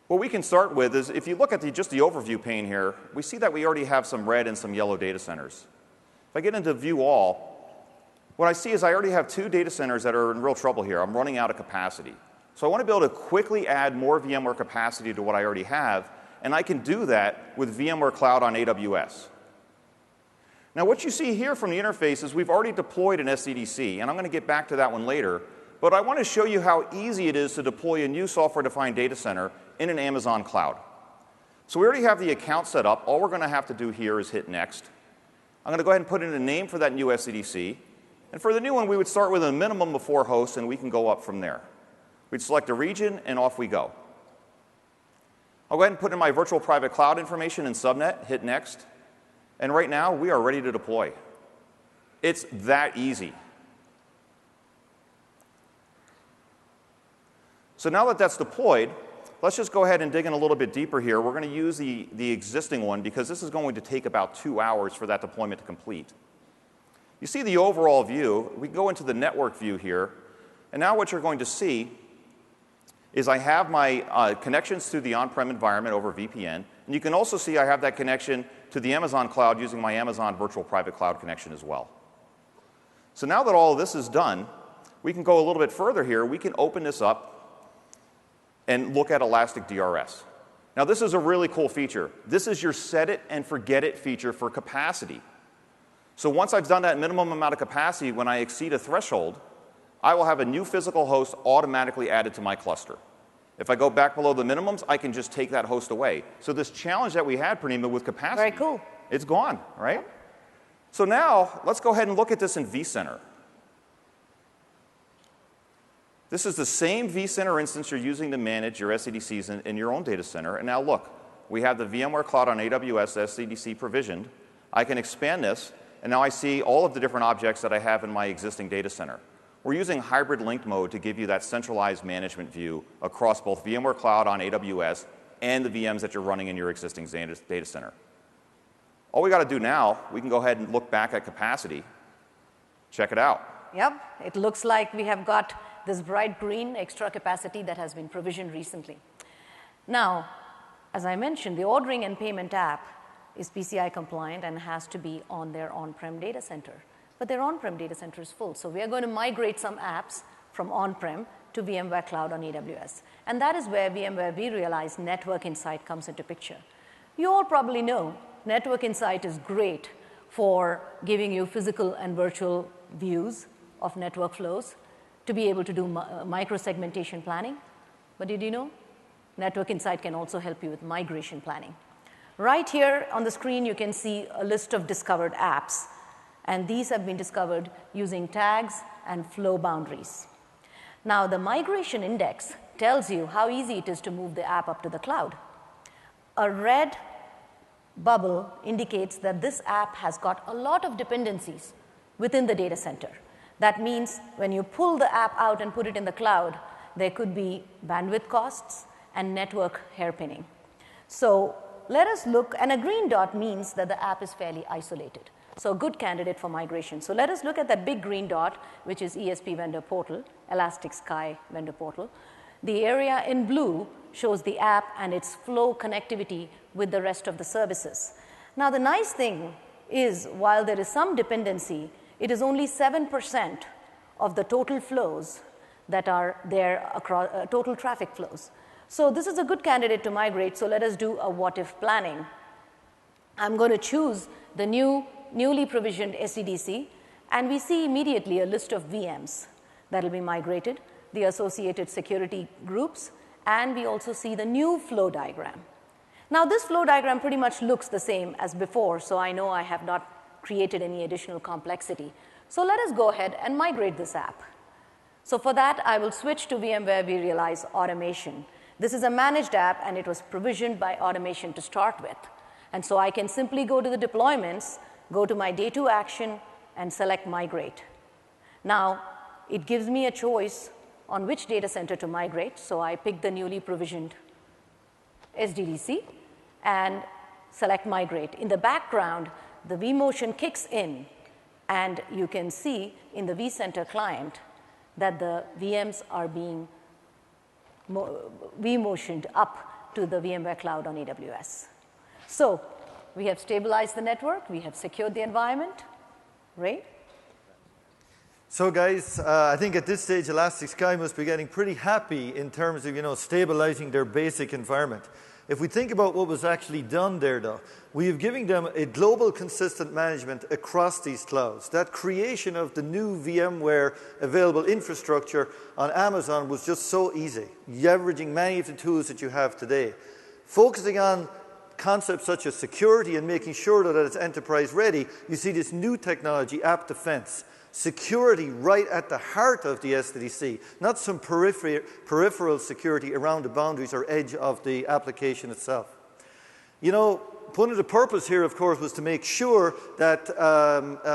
what we can start with is, if you look at just the overview pane here, we see that we already have some red and some yellow data centers. If I get into View All, what I see is I already have 2 data centers that are in real trouble here. I'm running out of capacity. So I want to be able to quickly add more VMware capacity to what I already have, and I can do that with VMware Cloud on AWS. Now, what you see here from the interface is we've already deployed an SCDC, and I'm going to get back to that one later. But I want to show you how easy it is to deploy a new software-defined data center in an Amazon cloud. So we already have the account set up. All we're going to have to do here is hit Next. I'm going to go ahead and put in a name for that new SCDC. And for the new one, we would start with a minimum of 4 hosts, and we can go up from there. We'd select a region, and off we go. I'll go ahead and put in my virtual private cloud information and subnet, hit Next. And right now, we are ready to deploy. It's that easy. So now that that's deployed, let's just go ahead and dig in a little bit deeper here. We're going to use the existing one, because this is going to take about 2 hours for that deployment to complete. You see the overall view. We can go into the network view here. And now what you're going to see is I have my connections to the on-prem environment over VPN. And you can also see I have that connection to the Amazon cloud using my Amazon virtual private cloud connection as well. So now that all of this is done, we can go a little bit further here. We can open this up and look at Elastic DRS. Now, this is a really cool feature. This is your set it and forget it feature for capacity. So once I've done that minimum amount of capacity, when I exceed a threshold, I will have a new physical host automatically added to my cluster. If I go back below the minimums, I can just take that host away. So this challenge that we had, Purnima, with capacity, very cool. It's gone, right? So now, let's go ahead and look at this in vCenter. This is the same vCenter instance you're using to manage your SCDCs in your own data center. And now look, we have the VMware Cloud on AWS SCDC provisioned. I can expand this, and now I see all of the different objects that I have in my existing data center. We're using hybrid linked mode to give you that centralized management view across both VMware Cloud on AWS and the VMs that you're running in your existing data center. All we got to do now, we can go ahead and look back at capacity. Check it out. Yep, it looks like we have got this bright green extra capacity that has been provisioned recently. Now, as I mentioned, the ordering and payment app is PCI compliant and has to be on their on-prem data center. But their on-prem data center is full, so we are going to migrate some apps from on-prem to VMware Cloud on AWS. And that is where VMware vRealize Network Insight comes into picture. You all probably know Network Insight is great for giving you physical and virtual views of network flows, to be able to do micro-segmentation planning. But did you know? Network Insight can also help you with migration planning. Right here on the screen, you can see a list of discovered apps, and these have been discovered using tags and flow boundaries. Now, the migration index tells you how easy it is to move the app up to the cloud. A red bubble indicates that this app has got a lot of dependencies within the data center. That means when you pull the app out and put it in the cloud, there could be bandwidth costs and network hairpinning. So let us look, and a green dot means that the app is fairly isolated. So a good candidate for migration. So let us look at that big green dot, which is ESP vendor portal, Elastic Sky vendor portal. The area in blue shows the app and its flow connectivity with the rest of the services. Now, the nice thing is, while there is some dependency, it is only 7% of the total flows that are there across total traffic flows. So this is a good candidate to migrate. So let us do a what-if planning. I'm going to choose the newly provisioned SDDC, and we see immediately a list of VMs that will be migrated, the associated security groups, and we also see the new flow diagram. Now, this flow diagram pretty much looks the same as before, so I know I have not created any additional complexity. So let us go ahead and migrate this app. So for that, I will switch to VMware vRealize Automation. This is a managed app, and it was provisioned by automation to start with. And so I can simply go to the deployments, go to my day 2 action, and select migrate. Now, it gives me a choice on which data center to migrate. So I pick the newly provisioned SDDC and select migrate. In the background, the vMotion kicks in, and you can see in the vCenter client that the VMs are being vMotioned up to the VMware cloud on AWS. So we have stabilized the network. We have secured the environment. Ray? So guys, I think at this stage, Elastic Sky must be getting pretty happy in terms of, stabilizing their basic environment. If we think about what was actually done there, though, we have given them a global consistent management across these clouds. That creation of the new VMware available infrastructure on Amazon was just so easy, leveraging many of the tools that you have today. Focusing on concepts such as security and making sure that it's enterprise ready, you see this new technology, app defense. Security right at the heart of the SDDC, not some peripheral security around the boundaries or edge of the application itself. One of the purpose here, of course, was to make sure that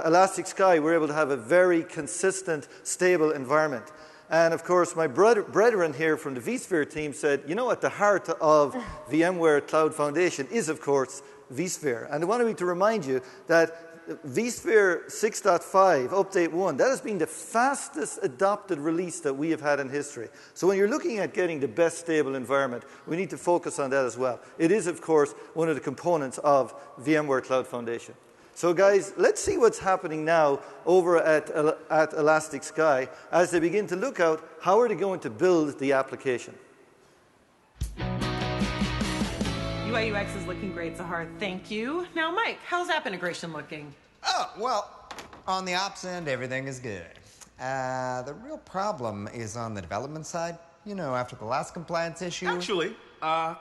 Elastic Sky were able to have a very consistent, stable environment. And of course, my brethren here from the vSphere team said, at the heart of VMware Cloud Foundation is, of course, vSphere. And I wanted me to remind you that vSphere 6.5 Update 1, that has been the fastest adopted release that we have had in history. So when you're looking at getting the best stable environment, we need to focus on that as well. It is, of course, one of the components of VMware Cloud Foundation. So guys, let's see what's happening now over at Elastic Sky as they begin to look out how are they going to build the application. UI UX is looking great, Zahar. Thank you. Now, Mike, how's app integration looking? Oh, well, on the ops end, everything is good. The real problem is on the development side. After the last compliance issue. Actually, I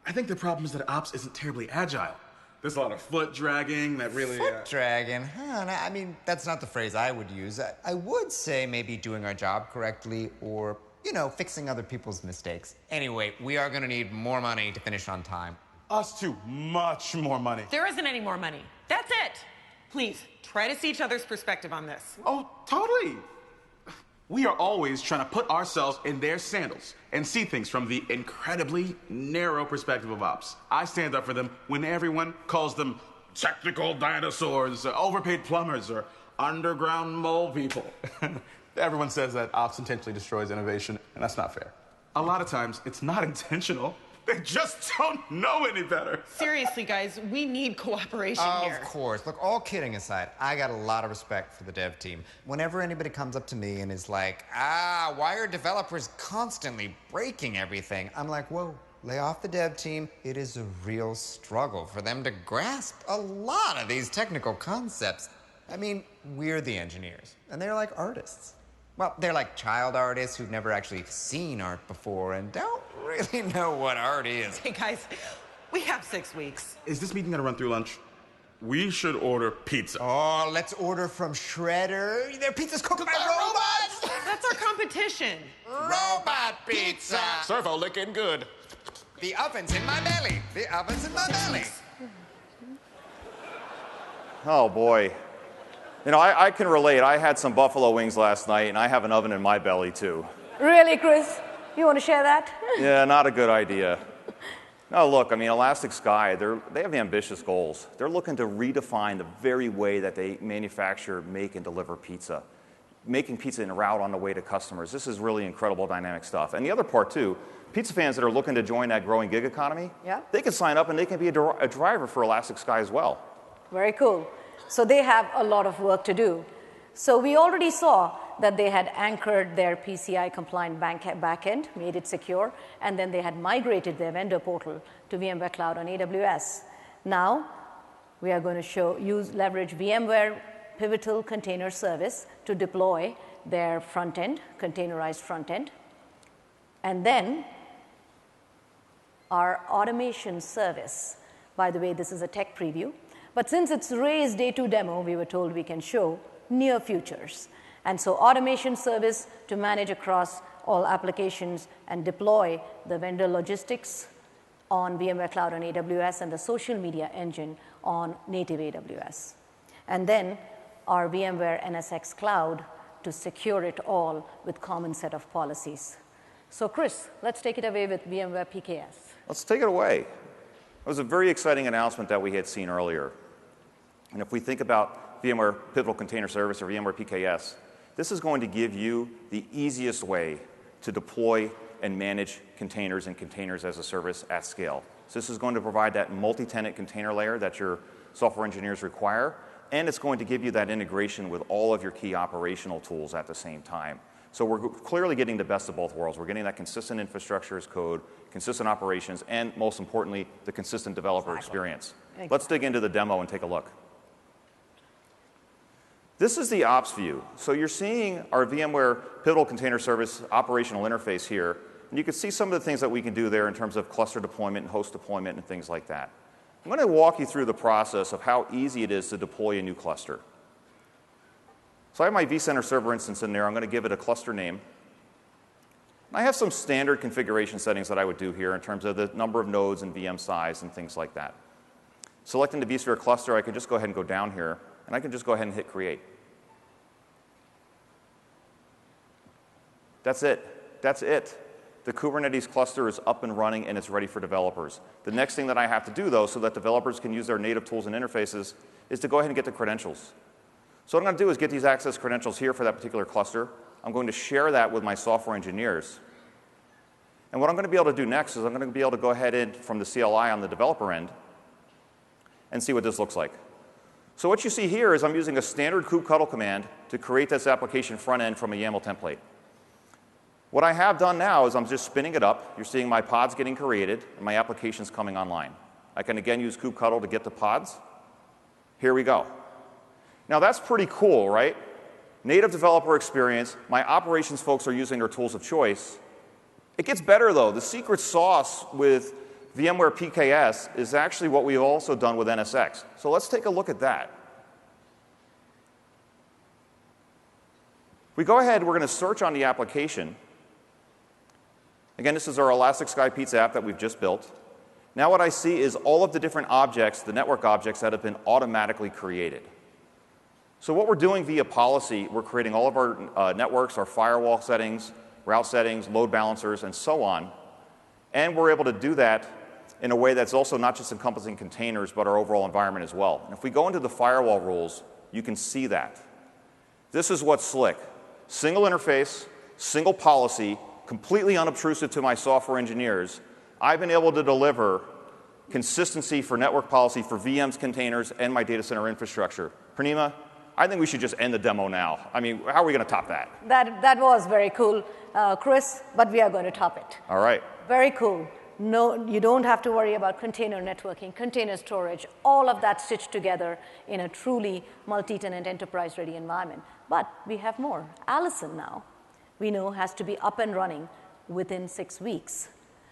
think the problem is that ops isn't terribly agile. There's a lot of foot dragging that really... Foot dragging? Huh, I mean, that's not the phrase I would use. I would say maybe doing our job correctly or, fixing other people's mistakes. Anyway, we are going to need more money to finish on time. Us too. Much more money. There isn't any more money. That's it. Please, try to see each other's perspective on this. Oh, totally. We are always trying to put ourselves in their sandals and see things from the incredibly narrow perspective of ops. I stand up for them when everyone calls them technical dinosaurs, overpaid plumbers, or underground mole people. Everyone says that ops intentionally destroys innovation, and that's not fair. A lot of times, it's not intentional. They just don't know any better. Seriously, guys, we need cooperation here. Of course. Look, all kidding aside, I got a lot of respect for the dev team. Whenever anybody comes up to me and is like, why are developers constantly breaking everything? I'm like, whoa, lay off the dev team. It is a real struggle for them to grasp a lot of these technical concepts. I mean, we're the engineers, and they're like artists. Well, they're like child artists who've never actually seen art before and don't really know what art is. Hey, guys, We have 6 weeks. Is this meeting gonna run through lunch? We should order pizza. Oh, let's order from Shredder. Their pizza's cooked by robots! That's our competition. Robot pizza! Servo looking good. The oven's in my belly. The oven's in my belly. Oh, boy. You know, I can relate. I had some buffalo wings last night, and I have an oven in my belly, too. Really, Chris? You want to share that? Yeah, not a good idea. No, look, I mean, Elastic Sky, they have ambitious goals. They're looking to redefine the very way that they manufacture, make, and deliver pizza. Making pizza en route on the way to customers. This is really incredible dynamic stuff. And the other part, too, pizza fans that are looking to join that growing gig economy, they can sign up and they can be a driver for Elastic Sky as well. Very cool. So they have a lot of work to do. So we already saw that they had anchored their PCI-compliant backend, made it secure, and then they had migrated their vendor portal to VMware Cloud on AWS. Now, we are going to leverage VMware Pivotal Container Service to deploy their front end, containerized front end. And then our automation service. By the way, this is a tech preview. But since it's Ray's day 2 demo, we were told we can show near futures. And so automation service to manage across all applications and deploy the vendor logistics on VMware Cloud on AWS and the social media engine on native AWS. And then our VMware NSX Cloud to secure it all with common set of policies. So Chris, let's take it away with VMware PKS. Let's take it away. It was a very exciting announcement that we had seen earlier. And if we think about VMware Pivotal Container Service or VMware PKS, this is going to give you the easiest way to deploy and manage containers and containers as a service at scale. So this is going to provide that multi-tenant container layer that your software engineers require, and it's going to give you that integration with all of your key operational tools at the same time. So we're clearly getting the best of both worlds. We're getting that consistent infrastructure as code, consistent operations, and most importantly, the consistent developer experience. Let's dig into the demo and take a look. This is the ops view. So you're seeing our VMware Pivotal Container Service operational interface here. And you can see some of the things that we can do there in terms of cluster deployment and host deployment and things like that. I'm going to walk you through the process of how easy it is to deploy a new cluster. So I have my vCenter server instance in there. I'm going to give it a cluster name. I have some standard configuration settings that I would do here in terms of the number of nodes and VM size and things like that. Selecting the vSphere cluster, I can just go ahead and go down here, and I can just go ahead and hit create. That's it. That's it. The Kubernetes cluster is up and running, and it's ready for developers. The next thing that I have to do, though, so that developers can use their native tools and interfaces, is to go ahead and get the credentials. So what I'm going to do is get these access credentials here for that particular cluster. I'm going to share that with my software engineers. And what I'm going to be able to do next is I'm going to be able to go ahead in from the CLI on the developer end and see what this looks like. So what you see here is I'm using a standard kubectl command to create this application front end from a YAML template. What I have done now is I'm just spinning it up. You're seeing my pods getting created and my applications coming online. I can again use kubectl to get the pods. Here we go. Now that's pretty cool, right? Native developer experience. My operations folks are using their tools of choice. It gets better though. The secret sauce with VMware PKS is actually what we've also done with NSX. So let's take a look at that. If we go ahead, we're going to search on the application. Again, this is our Elastic Sky Pizza app that we've just built. Now what I see is all of the different objects, the network objects that have been automatically created. So what we're doing via policy, we're creating all of our networks, our firewall settings, route settings, load balancers, and so on. And we're able to do that in a way that's also not just encompassing containers, but our overall environment as well. And if we go into the firewall rules, you can see that. This is what's slick. Single interface, single policy, completely unobtrusive to my software engineers. I've been able to deliver consistency for network policy for VMs, containers, and my data center infrastructure. Purnima, I think we should just end the demo now. I mean, how are we going to top that? That was very cool, Chris, but we are going to top it. All right. Very cool. No, you don't have to worry about container networking, container storage, all of that stitched together in a truly multi-tenant enterprise-ready environment. But we have more. Allison now, we know, has to be up and running within 6 weeks.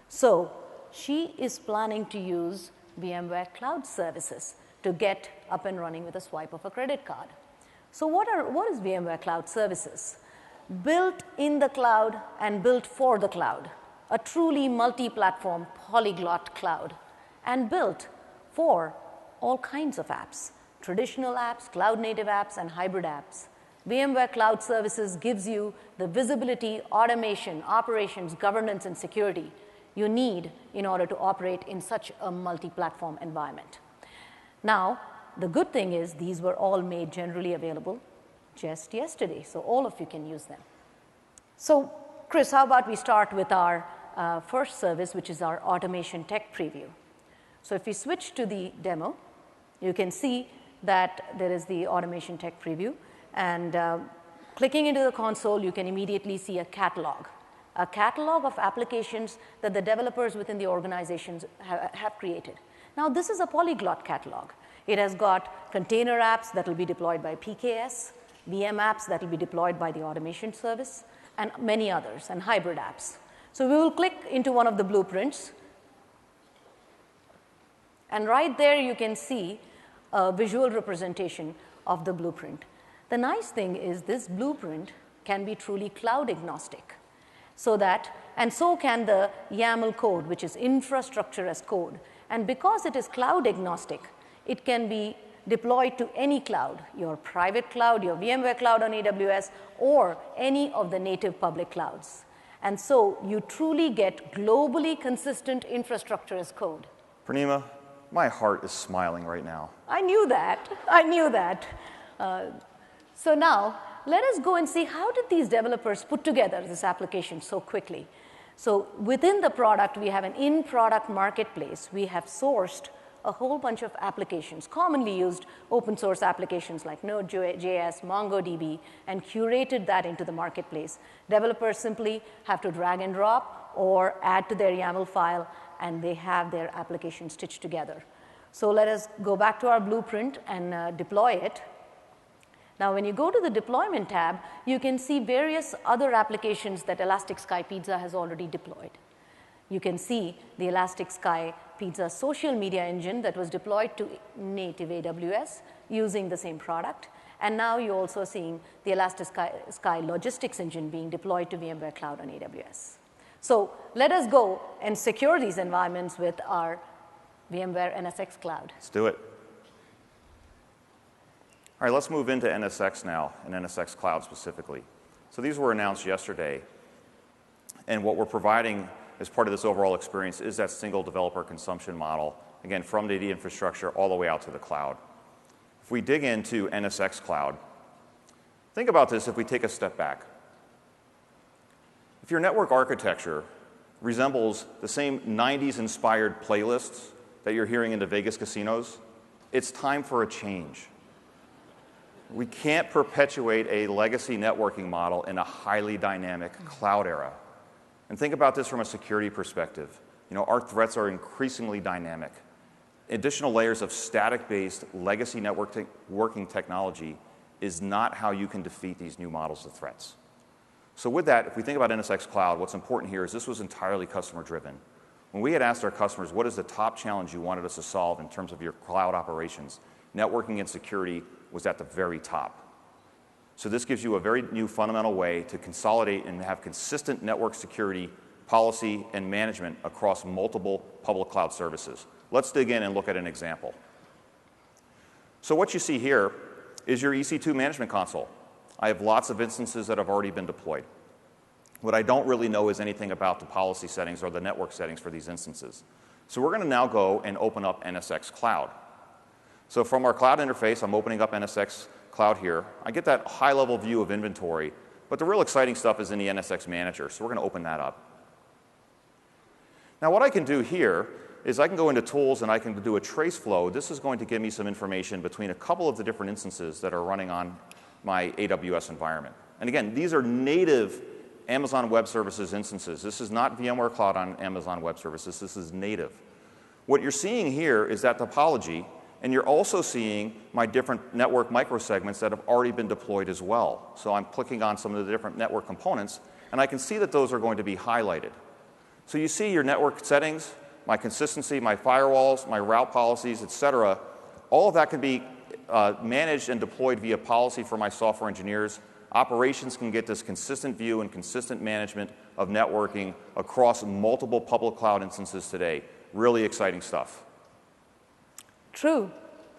So she is planning to use VMware Cloud Services to get up and running with a swipe of a credit card. So what is VMware Cloud Services? Built in the cloud and built for the cloud, a truly multi-platform polyglot cloud, and built for all kinds of apps, traditional apps, cloud-native apps, and hybrid apps. VMware Cloud Services gives you the visibility, automation, operations, governance, and security you need in order to operate in such a multi-platform environment. Now, the good thing is these were all made generally available just yesterday, so all of you can use them. So, Chris, how about we start with our first service, which is our Automation Tech Preview. So if we switch to the demo, you can see that there is the Automation Tech Preview, and clicking into the console, you can immediately see a catalog of applications that the developers within the organizations have created. Now, this is a polyglot catalog. It has got container apps that will be deployed by PKS, VM apps that will be deployed by the automation service, and many others, and hybrid apps. So we will click into one of the blueprints, and right there you can see a visual representation of the blueprint. The nice thing is this blueprint can be truly cloud agnostic, so can the YAML code, which is infrastructure as code. And because it is cloud agnostic, it can be deployed to any cloud, your private cloud, your VMware cloud on AWS, or any of the native public clouds. And so you truly get globally consistent infrastructure as code. Purnima, my heart is smiling right now. I knew that. I knew that. So now, let us go and see how did these developers put together this application so quickly. So within the product, we have an in-product marketplace. We have sourced a whole bunch of applications, commonly used open source applications like Node.js, MongoDB, and curated that into the marketplace. Developers simply have to drag and drop or add to their YAML file, and they have their application stitched together. So let us go back to our blueprint and deploy it. Now, when you go to the deployment tab, you can see various other applications that Elastic Sky Pizza has already deployed. You can see the Elastic Sky Pizza social media engine that was deployed to native AWS using the same product. And now you're also seeing the Elastic Sky logistics engine being deployed to VMware Cloud on AWS. So let us go and secure these environments with our VMware NSX Cloud. Let's do it. All right, let's move into NSX now, and NSX Cloud specifically. So these were announced yesterday, and what we're providing as part of this overall experience is that single developer consumption model, again, from the infrastructure all the way out to the cloud. If we dig into NSX Cloud, think about this if we take a step back. If your network architecture resembles the same 90s-inspired playlists that you're hearing in the Vegas casinos, it's time for a change. We can't perpetuate a legacy networking model in a highly dynamic cloud era. And think about this from a security perspective. You know, our threats are increasingly dynamic. Additional layers of static-based legacy networking technology is not how you can defeat these new models of threats. So with that, if we think about NSX Cloud, what's important here is this was entirely customer-driven. When we had asked our customers, what is the top challenge you wanted us to solve in terms of your cloud operations, networking and security was at the very top. So this gives you a very new fundamental way to consolidate and have consistent network security policy and management across multiple public cloud services. Let's dig in and look at an example. So what you see here is your EC2 management console. I have lots of instances that have already been deployed. What I don't really know is anything about the policy settings or the network settings for these instances. So we're going to now go and open up NSX Cloud. So from our cloud interface, I'm opening up NSX Cloud here. I get that high-level view of inventory, but the real exciting stuff is in the NSX Manager, so we're going to open that up. Now what I can do here is I can go into Tools and I can do a trace flow. This is going to give me some information between a couple of the different instances that are running on my AWS environment. And again, these are native Amazon Web Services instances. This is not VMware Cloud on Amazon Web Services. This is native. What you're seeing here is that topology, and you're also seeing my different network microsegments that have already been deployed as well. So I'm clicking on some of the different network components, and I can see that those are going to be highlighted. So you see your network settings, my consistency, my firewalls, my route policies, etc. All of that can be managed and deployed via policy for my software engineers. Operations can get this consistent view and consistent management of networking across multiple public cloud instances today. Really exciting stuff. True.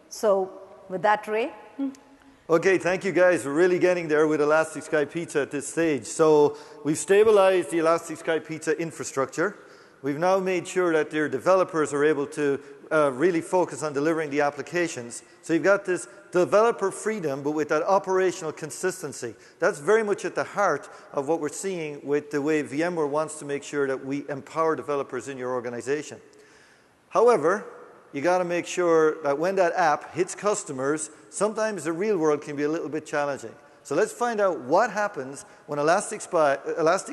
So with that, Ray? Okay, thank you guys. We're really getting there with Elastic Sky Pizza at this stage. So we've stabilized the Elastic Sky Pizza infrastructure. We've now made sure that their developers are able to really focus on delivering the applications. So you've got this developer freedom, but with that operational consistency. That's very much at the heart of what we're seeing with the way VMware wants to make sure that we empower developers in your organization. However, you got to make sure that when that app hits customers, sometimes the real world can be a little bit challenging. So let's find out what happens when Elastic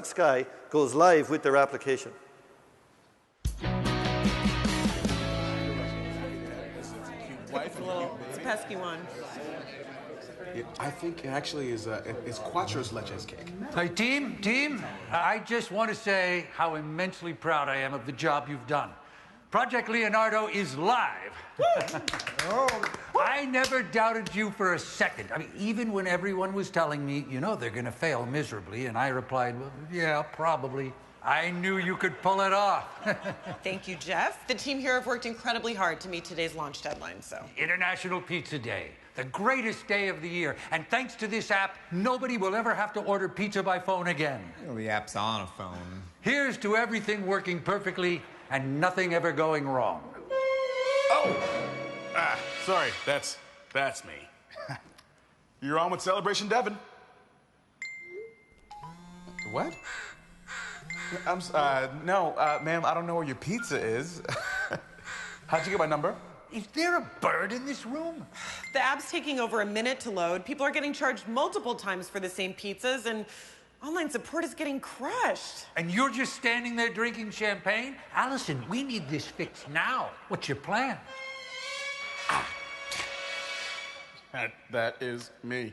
Sky goes live with their application. It's a pesky one. I think it actually is Quattro's Leches cake. Hey, team, I just want to say how immensely proud I am of the job you've done. Project Leonardo is live. I never doubted you for a second. I mean, even when everyone was telling me, you know, they're going to fail miserably, and I replied, well, yeah, probably. I knew you could pull it off. Thank you, Jeff. The team here have worked incredibly hard to meet today's launch deadline, so. International Pizza Day, the greatest day of the year. And thanks to this app, nobody will ever have to order pizza by phone again. Well, the app's on a phone. Here's to everything working perfectly and nothing ever going wrong. Sorry, that's me. You're on with Celebration Devon. What? No, ma'am, I don't know where your pizza is. How'd you get my number? Is there a bird in this room? The app's taking over a minute to load. People are getting charged multiple times for the same pizzas, and online support is getting crushed. And you're just standing there drinking champagne? Allison, we need this fixed now. What's your plan? That is me.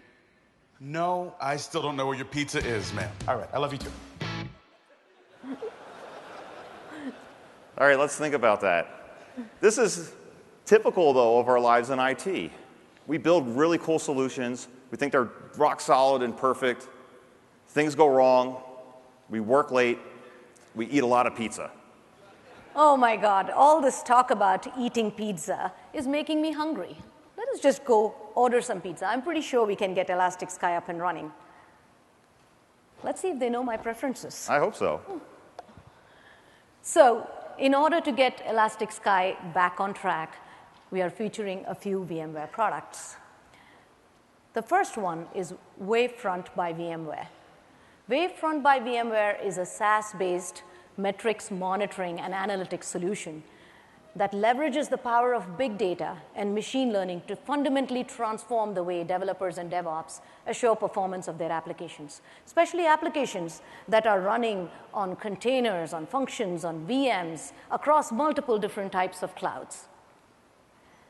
No, I still don't know where your pizza is, ma'am. All right, I love you too. All right, let's think about that. This is typical, though, of our lives in IT. We build really cool solutions. We think they're rock solid and perfect. Things go wrong. We work late. We eat a lot of pizza. Oh my God, all this talk about eating pizza is making me hungry. Let us just go order some pizza. I'm pretty sure we can get Elastic Sky up and running. Let's see if they know my preferences. I hope so. So, in order to get Elastic Sky back on track, we are featuring a few VMware products. The first one is Wavefront by VMware. Wavefront by VMware is a SaaS-based metrics monitoring and analytics solution that leverages the power of big data and machine learning to fundamentally transform the way developers and DevOps assure performance of their applications, especially applications that are running on containers, on functions, on VMs, across multiple different types of clouds.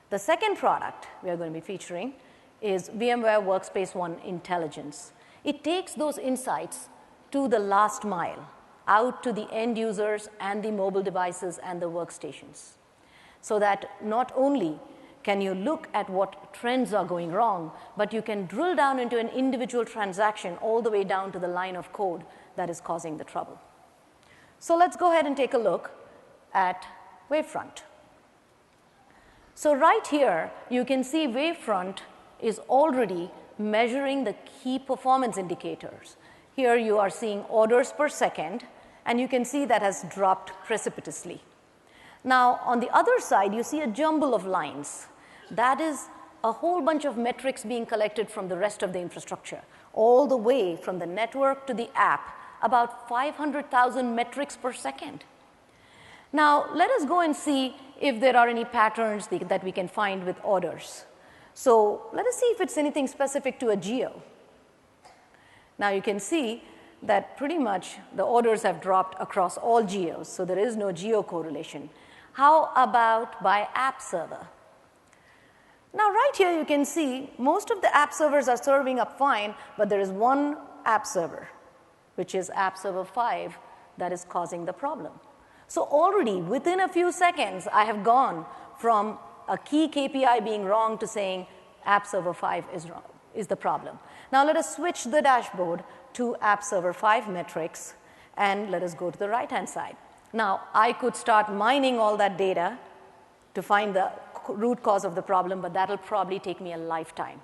The second product we are going to be featuring is VMware Workspace ONE Intelligence. It takes those insights to the last mile, out to the end users and the mobile devices and the workstations, so that not only can you look at what trends are going wrong, but you can drill down into an individual transaction all the way down to the line of code that is causing the trouble. So let's go ahead and take a look at Wavefront. So right here, you can see Wavefront is already measuring the key performance indicators. Here you are seeing orders per second, and you can see that has dropped precipitously. Now, on the other side, you see a jumble of lines. That is a whole bunch of metrics being collected from the rest of the infrastructure, all the way from the network to the app, about 500,000 metrics per second. Now, let us go and see if there are any patterns that we can find with orders. So let us see if it's anything specific to a geo. Now, you can see that pretty much the orders have dropped across all geos, so there is no geo correlation. How about by app server? Now, right here you can see most of the app servers are serving up fine, but there is one app server, which is app server 5, that is causing the problem. So already, within a few seconds, I have gone from a key KPI being wrong to saying App Server 5 is wrong, is the problem. Now let us switch the dashboard to App Server 5 metrics, and let us go to the right-hand side. Now, I could start mining all that data to find the root cause of the problem, but that'll probably take me a lifetime.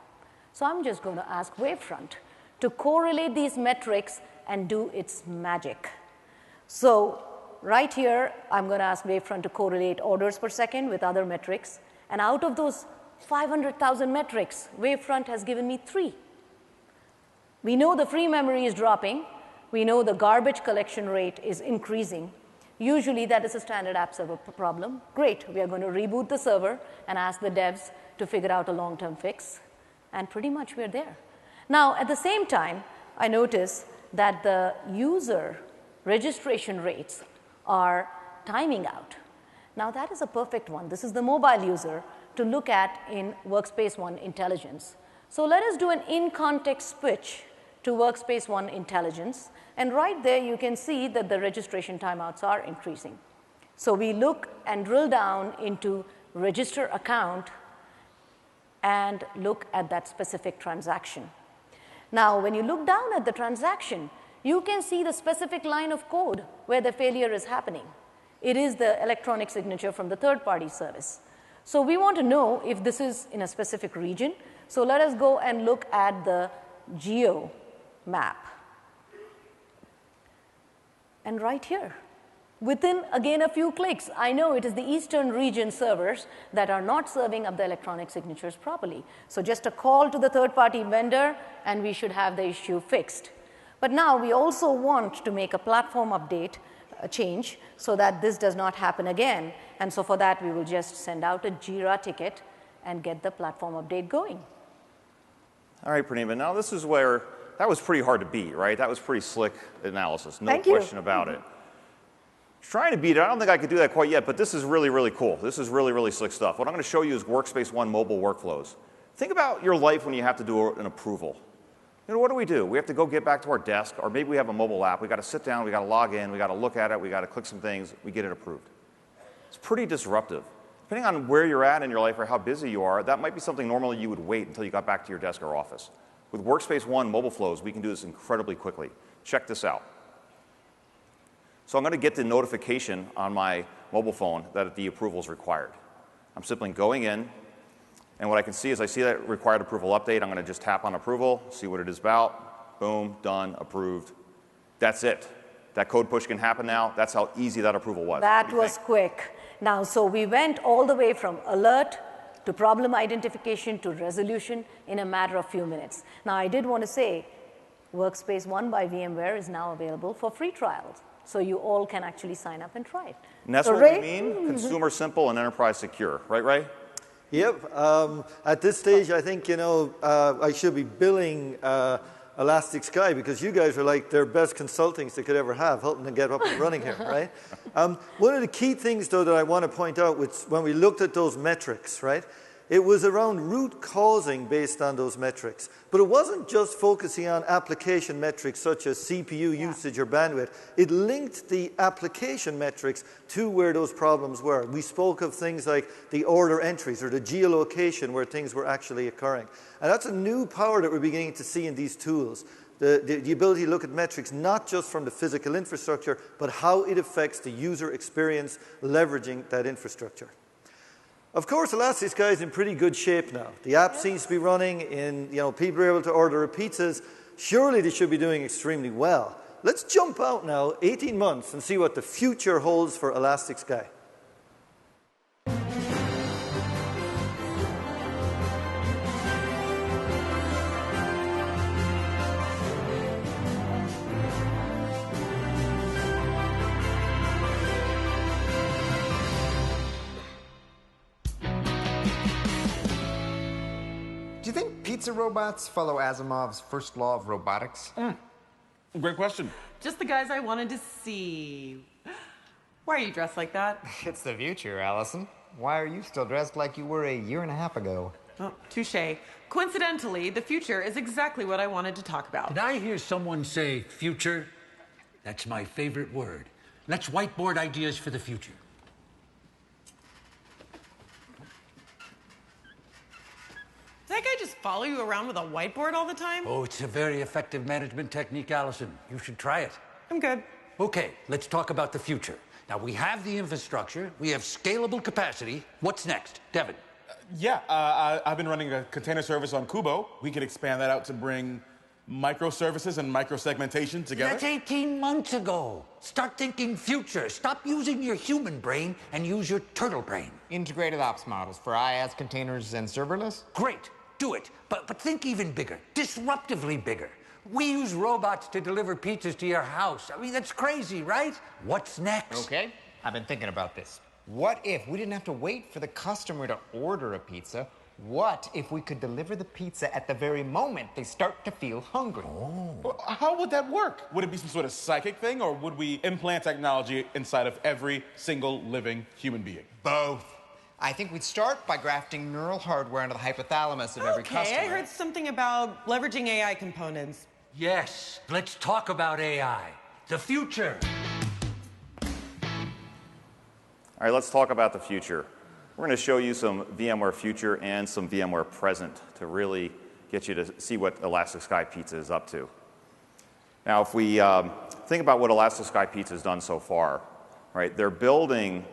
So I'm just going to ask Wavefront to correlate these metrics and do its magic. So right here, I'm going to ask Wavefront to correlate orders per second with other metrics. And out of those 500,000 metrics, Wavefront has given me 3. We know the free memory is dropping. We know the garbage collection rate is increasing. Usually, that is a standard app server problem. Great. We are going to reboot the server and ask the devs to figure out a long-term fix. And pretty much we're there. Now, at the same time, I notice that the user registration rates are timing out. Now, that is a perfect one. This is the mobile user to look at in Workspace ONE Intelligence. So let us do an in-context switch to Workspace ONE Intelligence. And right there, you can see that the registration timeouts are increasing. So we look and drill down into register account and look at that specific transaction. Now, when you look down at the transaction, you can see the specific line of code where the failure is happening. It is the electronic signature from the third-party service. So we want to know if this is in a specific region. So let us go and look at the geo map. And right here, within, again, a few clicks, I know it is the eastern region servers that are not serving up the electronic signatures properly. So just a call to the third-party vendor, and we should have the issue fixed. But now we also want to make a platform update change so that this does not happen again. And so for that, we will just send out a Jira ticket and get the platform update going. All right, Pranima. Now this is where that was pretty hard to beat, right? That was pretty slick analysis, no question about it. Trying to beat it, I don't think I could do that quite yet, but this is really, really cool. This is really, really slick stuff. What I'm going to show you is Workspace ONE mobile workflows. Think about your life when you have to do an approval. You know, what do? We have to go get back to our desk, or maybe we have a mobile app. We've got to sit down, we've got to log in, we've got to look at it, we've got to click some things, we get it approved. It's pretty disruptive. Depending on where you're at in your life or how busy you are, that might be something normally you would wait until you got back to your desk or office. With Workspace ONE mobile flows, we can do this incredibly quickly. Check this out. So I'm going to get the notification on my mobile phone that the approval is required. I'm simply going in, and what I can see is I see that required approval update. I'm going to just tap on approval, see what it is about. Boom, done, approved. That's it. That code push can happen now. That's how easy that approval was. That was quick. Now, so we went all the way from alert to problem identification to resolution in a matter of few minutes. Now, I did want to say Workspace ONE by VMware is now available for free trials. So you all can actually sign up and try it. And that's so what Ray? we mean, consumer simple and enterprise secure. Right, Ray? Yep. At this stage, I think, I should be billing Elastic Sky because you guys are like their best consultants they could ever have, helping them get up and running here, right? One of the key things, though, that I want to point out, which when we looked at those metrics, right, it was around root causing based on those metrics. But it wasn't just focusing on application metrics such as CPU usage or bandwidth. It linked the application metrics to where those problems were. We spoke of things like the order entries or the geolocation where things were actually occurring. And that's a new power that we're beginning to see in these tools. The ability to look at metrics not just from the physical infrastructure, but how it affects the user experience leveraging that infrastructure. Of course, Elastic Sky is in pretty good shape now. The app seems to be running in, people are able to order pizzas. Surely they should be doing extremely well. Let's jump out now 18 months and see what the future holds for Elastic Sky. Do you think pizza robots follow Asimov's first law of robotics? Great question. Just the guys I wanted to see. Why are you dressed like that? It's the future, Allison. Why are you still dressed like you were a year and a half ago? Oh, touche. Coincidentally, the future is exactly what I wanted to talk about. Did I hear someone say future? That's my favorite word. Let's whiteboard ideas for the future. Does that guy just follow you around with a whiteboard all the time? Oh, it's a very effective management technique, Allison. You should try it. I'm good. Okay, let's talk about the future. Now, we have the infrastructure, we have scalable capacity. What's next? Devin? I've been running a container service on Kubo. We could expand that out to bring microservices and microsegmentation together. That's 18 months ago. Start thinking future. Stop using your human brain and use your turtle brain. Integrated ops models for IaaS, containers, and serverless? Great, do it. But think even bigger, disruptively bigger. We use robots to deliver pizzas to your house. I mean, that's crazy, right? What's next? Okay, I've been thinking about this. What if we didn't have to wait for the customer to order a pizza? What if we could deliver the pizza at the very moment they start to feel hungry? Well, how would that work? Would it be some sort of psychic thing, or would we implant technology inside of every single living human being? Both. I think we'd start by grafting neural hardware into the hypothalamus of every customer. Okay, I heard something about leveraging AI components. Yes, let's talk about AI. The future. All right, let's talk about the future. We're going to show you some VMware future and some VMware present to really get you to see what Elastic Sky Pizza is up to. Now, if we think about what Elastic Sky Pizza has done so far, right, they're building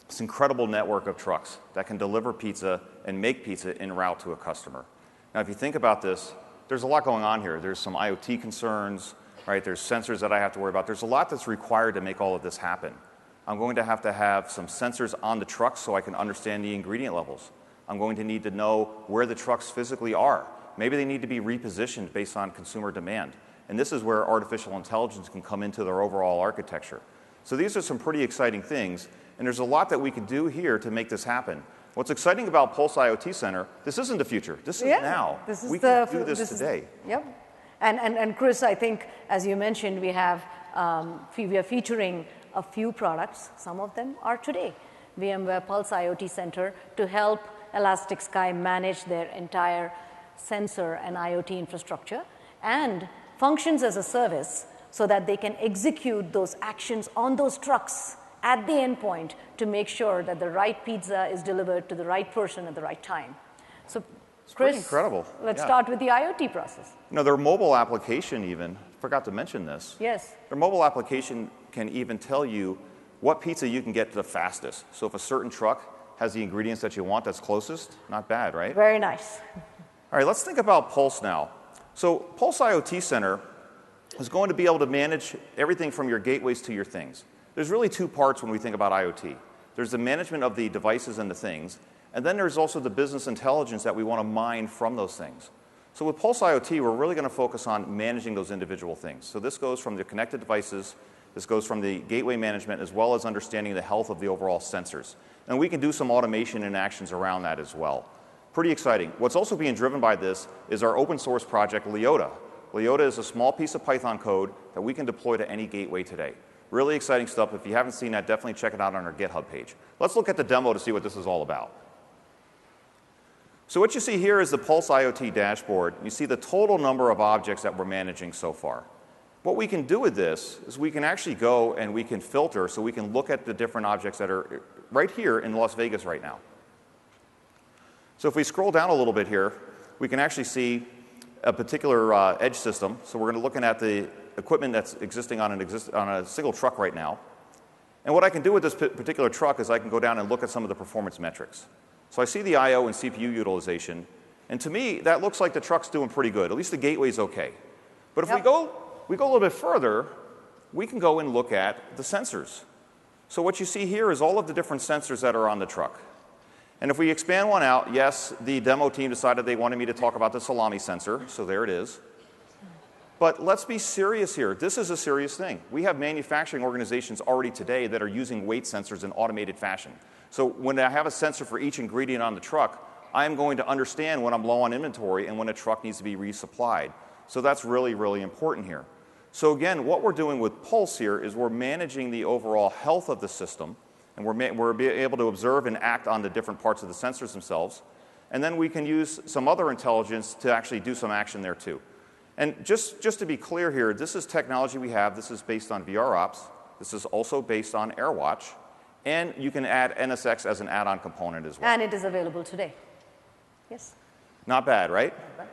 this incredible network of trucks that can deliver pizza and make pizza en route to a customer. Now, if you think about this, there's a lot going on here. There's some IoT concerns, right? There's sensors that I have to worry about. There's a lot that's required to make all of this happen. I'm going to have some sensors on the trucks so I can understand the ingredient levels. I'm going to need to know where the trucks physically are. Maybe they need to be repositioned based on consumer demand. And this is where artificial intelligence can come into their overall architecture. So these are some pretty exciting things, and there's a lot that we can do here to make this happen. What's exciting about Pulse IoT Center, this isn't the future. This is now. We can do this today. Yep. And Chris, I think, as you mentioned, we are featuring a few products. Some of them are today. VMware Pulse IoT Center to help Elastic Sky manage their entire sensor and IoT infrastructure, and functions as a service so that they can execute those actions on those trucks at the endpoint to make sure that the right pizza is delivered to the right person at the right time. So, Chris, incredible. Let's start with the IoT process. You know, their mobile application even, forgot to mention this. Yes. Their mobile application can even tell you what pizza you can get the fastest. So if a certain truck has the ingredients that you want that's closest, not bad, right? Very nice. All right, let's think about Pulse now. So Pulse IoT Center is going to be able to manage everything from your gateways to your things. There's really two parts when we think about IoT. There's the management of the devices and the things, and then there's also the business intelligence that we want to mine from those things. So with Pulse IoT, we're really going to focus on managing those individual things. So this goes from the connected devices, this goes from the gateway management, as well as understanding the health of the overall sensors. And we can do some automation and actions around that as well. Pretty exciting. What's also being driven by this is our open source project, Leota. Leota is a small piece of Python code that we can deploy to any gateway today. Really exciting stuff. If you haven't seen that, definitely check it out on our GitHub page. Let's look at the demo to see what this is all about. So what you see here is the Pulse IoT dashboard. You see the total number of objects that we're managing so far. What we can do with this is we can actually go and we can filter so we can look at the different objects that are right here in Las Vegas right now. So if we scroll down a little bit here, we can actually see a particular edge system. So we're going to looking at the equipment that's existing on a single truck right now. And what I can do with this particular truck is I can go down and look at some of the performance metrics. So I see the I/O and CPU utilization, and to me, that looks like the truck's doing pretty good. At least the gateway's okay. But if we go a little bit further, we can go and look at the sensors. So what you see here is all of the different sensors that are on the truck. And if we expand one out, yes, the demo team decided they wanted me to talk about the salami sensor, so there it is. But let's be serious here. This is a serious thing. We have manufacturing organizations already today that are using weight sensors in automated fashion. So when I have a sensor for each ingredient on the truck, I'm going to understand when I'm low on inventory and when a truck needs to be resupplied. So that's really, really important here. So again, what we're doing with Pulse here is we're managing the overall health of the system, and we're able to observe and act on the different parts of the sensors themselves. And then we can use some other intelligence to actually do some action there too. And just to be clear here, this is technology we have. This is based on VROps. This is also based on AirWatch, and you can add NSX as an add-on component as well. And it is available today. Yes? Not bad, right? Not bad.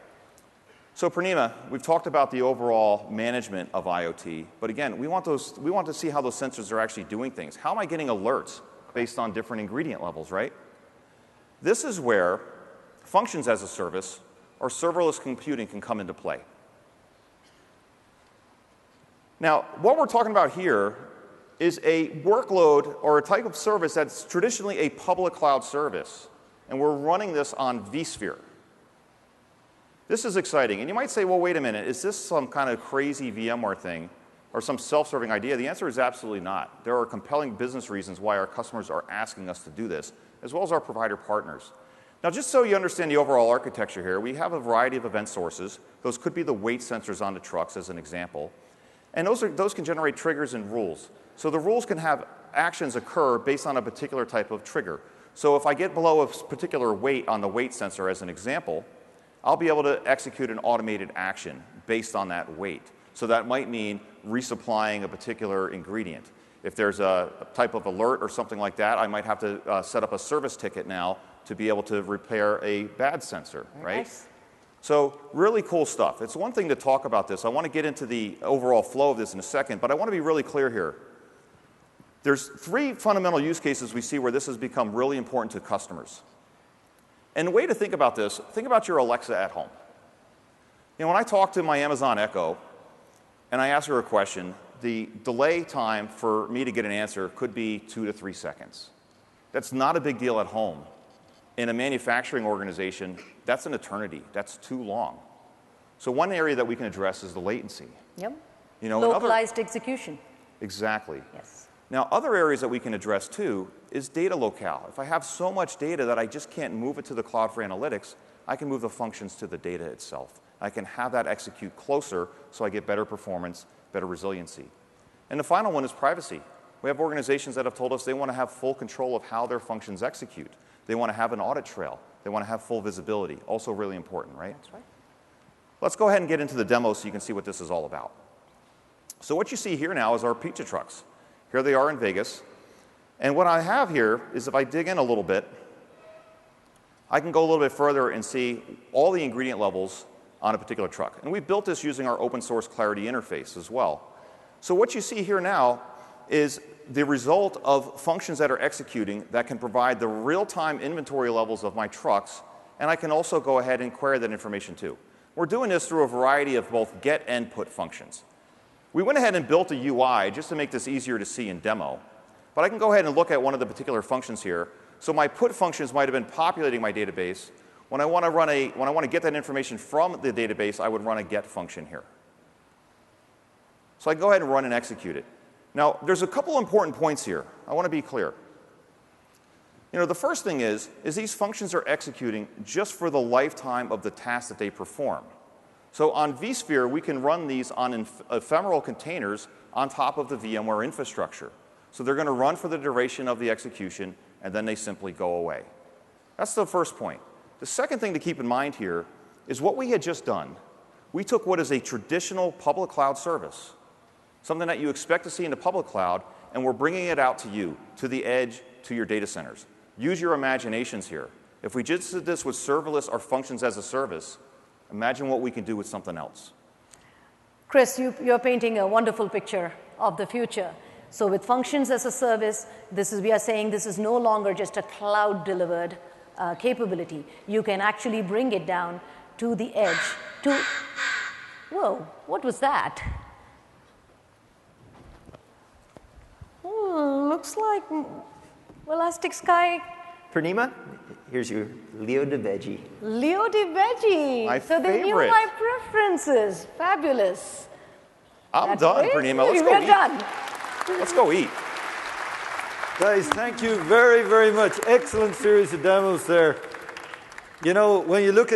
So Purnima, we've talked about the overall management of IoT, but again, we want to see how those sensors are actually doing things. How am I getting alerts based on different ingredient levels, right? This is where functions as a service or serverless computing can come into play. Now, what we're talking about here is a workload or a type of service that's traditionally a public cloud service, and we're running this on vSphere. This is exciting. And you might say, well, wait a minute, is this some kind of crazy VMware thing or some self-serving idea? The answer is absolutely not. There are compelling business reasons why our customers are asking us to do this, as well as our provider partners. Now, just so you understand the overall architecture here, we have a variety of event sources. Those could be the weight sensors on the trucks, as an example. And those can generate triggers and rules. So the rules can have actions occur based on a particular type of trigger. So if I get below a particular weight on the weight sensor, as an example, I'll be able to execute an automated action based on that weight. So that might mean resupplying a particular ingredient. If there's a type of alert or something like that, I might have to set up a service ticket now to be able to repair a bad sensor, right? Nice. So really cool stuff. It's one thing to talk about this. I want to get into the overall flow of this in a second, but I want to be really clear here. There's 3 fundamental use cases we see where this has become really important to customers. And the way to think about this, think about your Alexa at home. You know, when I talk to my Amazon Echo and I ask her a question, the delay time for me to get an answer could be 2 to 3 seconds. That's not a big deal at home. In a manufacturing organization, that's an eternity. That's too long. So one area that we can address is the latency. Yep. You know, localized execution. Exactly. Yes. Now, other areas that we can address, too, is data locale. If I have so much data that I just can't move it to the cloud for analytics, I can move the functions to the data itself. I can have that execute closer so I get better performance, better resiliency. And the final one is privacy. We have organizations that have told us they want to have full control of how their functions execute. They want to have an audit trail. They want to have full visibility. Also really important, right? That's right. Let's go ahead and get into the demo so you can see what this is all about. So what you see here now is our pizza trucks. Here they are in Vegas. And what I have here is, if I dig in a little bit, I can go a little bit further and see all the ingredient levels on a particular truck. And we built this using our open source Clarity interface as well. So what you see here now is the result of functions that are executing that can provide the real-time inventory levels of my trucks, and I can also go ahead and query that information too. We're doing this through a variety of both get and put functions. We went ahead and built a UI just to make this easier to see in demo. But I can go ahead and look at one of the particular functions here. So my put functions might have been populating my database. When I want to get that information from the database, I would run a get function here. So I can go ahead and run and execute it. Now, there's a couple important points here. I want to be clear. You know, the first thing is these functions are executing just for the lifetime of the task that they perform. So on vSphere, we can run these on ephemeral containers on top of the VMware infrastructure. So they're going to run for the duration of the execution, and then they simply go away. That's the first point. The second thing to keep in mind here is what we had just done. We took what is a traditional public cloud service, something that you expect to see in the public cloud, and we're bringing it out to you, to the edge, to your data centers. Use your imaginations here. If we just did this with serverless or functions as a service, imagine what we can do with something else. Chris, you're painting a wonderful picture of the future. So with functions as a service, we are saying this is no longer just a cloud-delivered capability. You can actually bring it down to the edge. Whoa, what was that? Looks like Elastic Sky. Purnima, here's your Leo de Veggie. Leo de Veggie. My so they knew favorite. my preferences. Fabulous. I'm done, Purnima. Let's go We're eat. done. Let's go eat. Guys, thank you very, very much. Excellent series of demos there. You know, when you look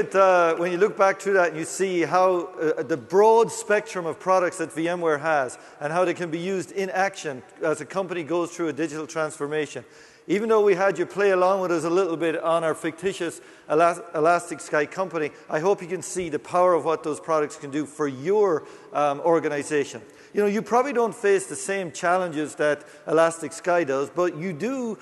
back through that and you see how the broad spectrum of products that VMware has and how they can be used in action as a company goes through a digital transformation, Even though we had you play along with us a little bit on our fictitious Elastic Sky company, I hope you can see the power of what those products can do for your organization. You know, you probably don't face the same challenges that Elastic Sky does, but you do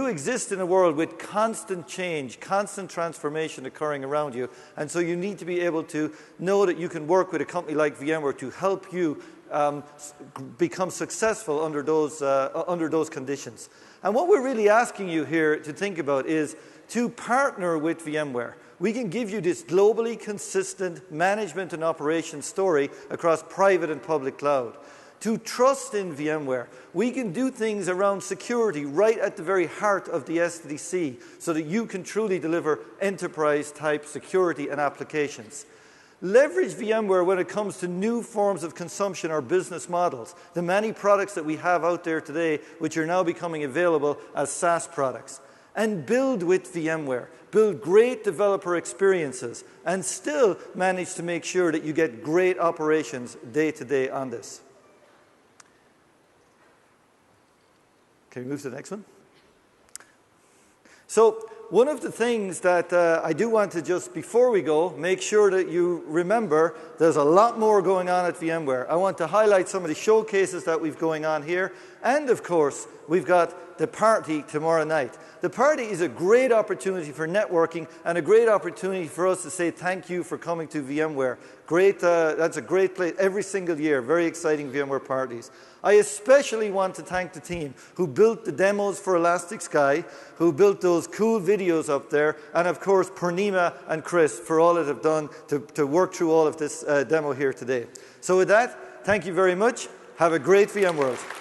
exist in a world with constant change, constant transformation occurring around you, and so you need to be able to know that you can work with a company like VMware to help you become successful under those conditions. And what we're really asking you here to think about is to partner with VMware. We can give you this globally consistent management and operations story across private and public cloud. To trust in VMware, we can do things around security right at the very heart of the SDC so that you can truly deliver enterprise-type security and applications. Leverage VMware when it comes to new forms of consumption or business models, the many products that we have out there today which are now becoming available as SaaS products. And build with VMware. Build great developer experiences and still manage to make sure that you get great operations day to day on this. Can we move to the next one? So, one of the things that I do want to just, before we go, make sure that you remember there's a lot more going on at VMware. I want to highlight some of the showcases that we've going on here. And, of course, we've got the party tomorrow night. The party is a great opportunity for networking and a great opportunity for us to say thank you for coming to VMware. Great, that's a great place every single year. Very exciting VMware parties. I especially want to thank the team who built the demos for Elastic Sky, who built those cool videos up there, and of course Purnima and Chris for all that they've done to work through all of this demo here today. So with that, thank you very much. Have a great VMworld.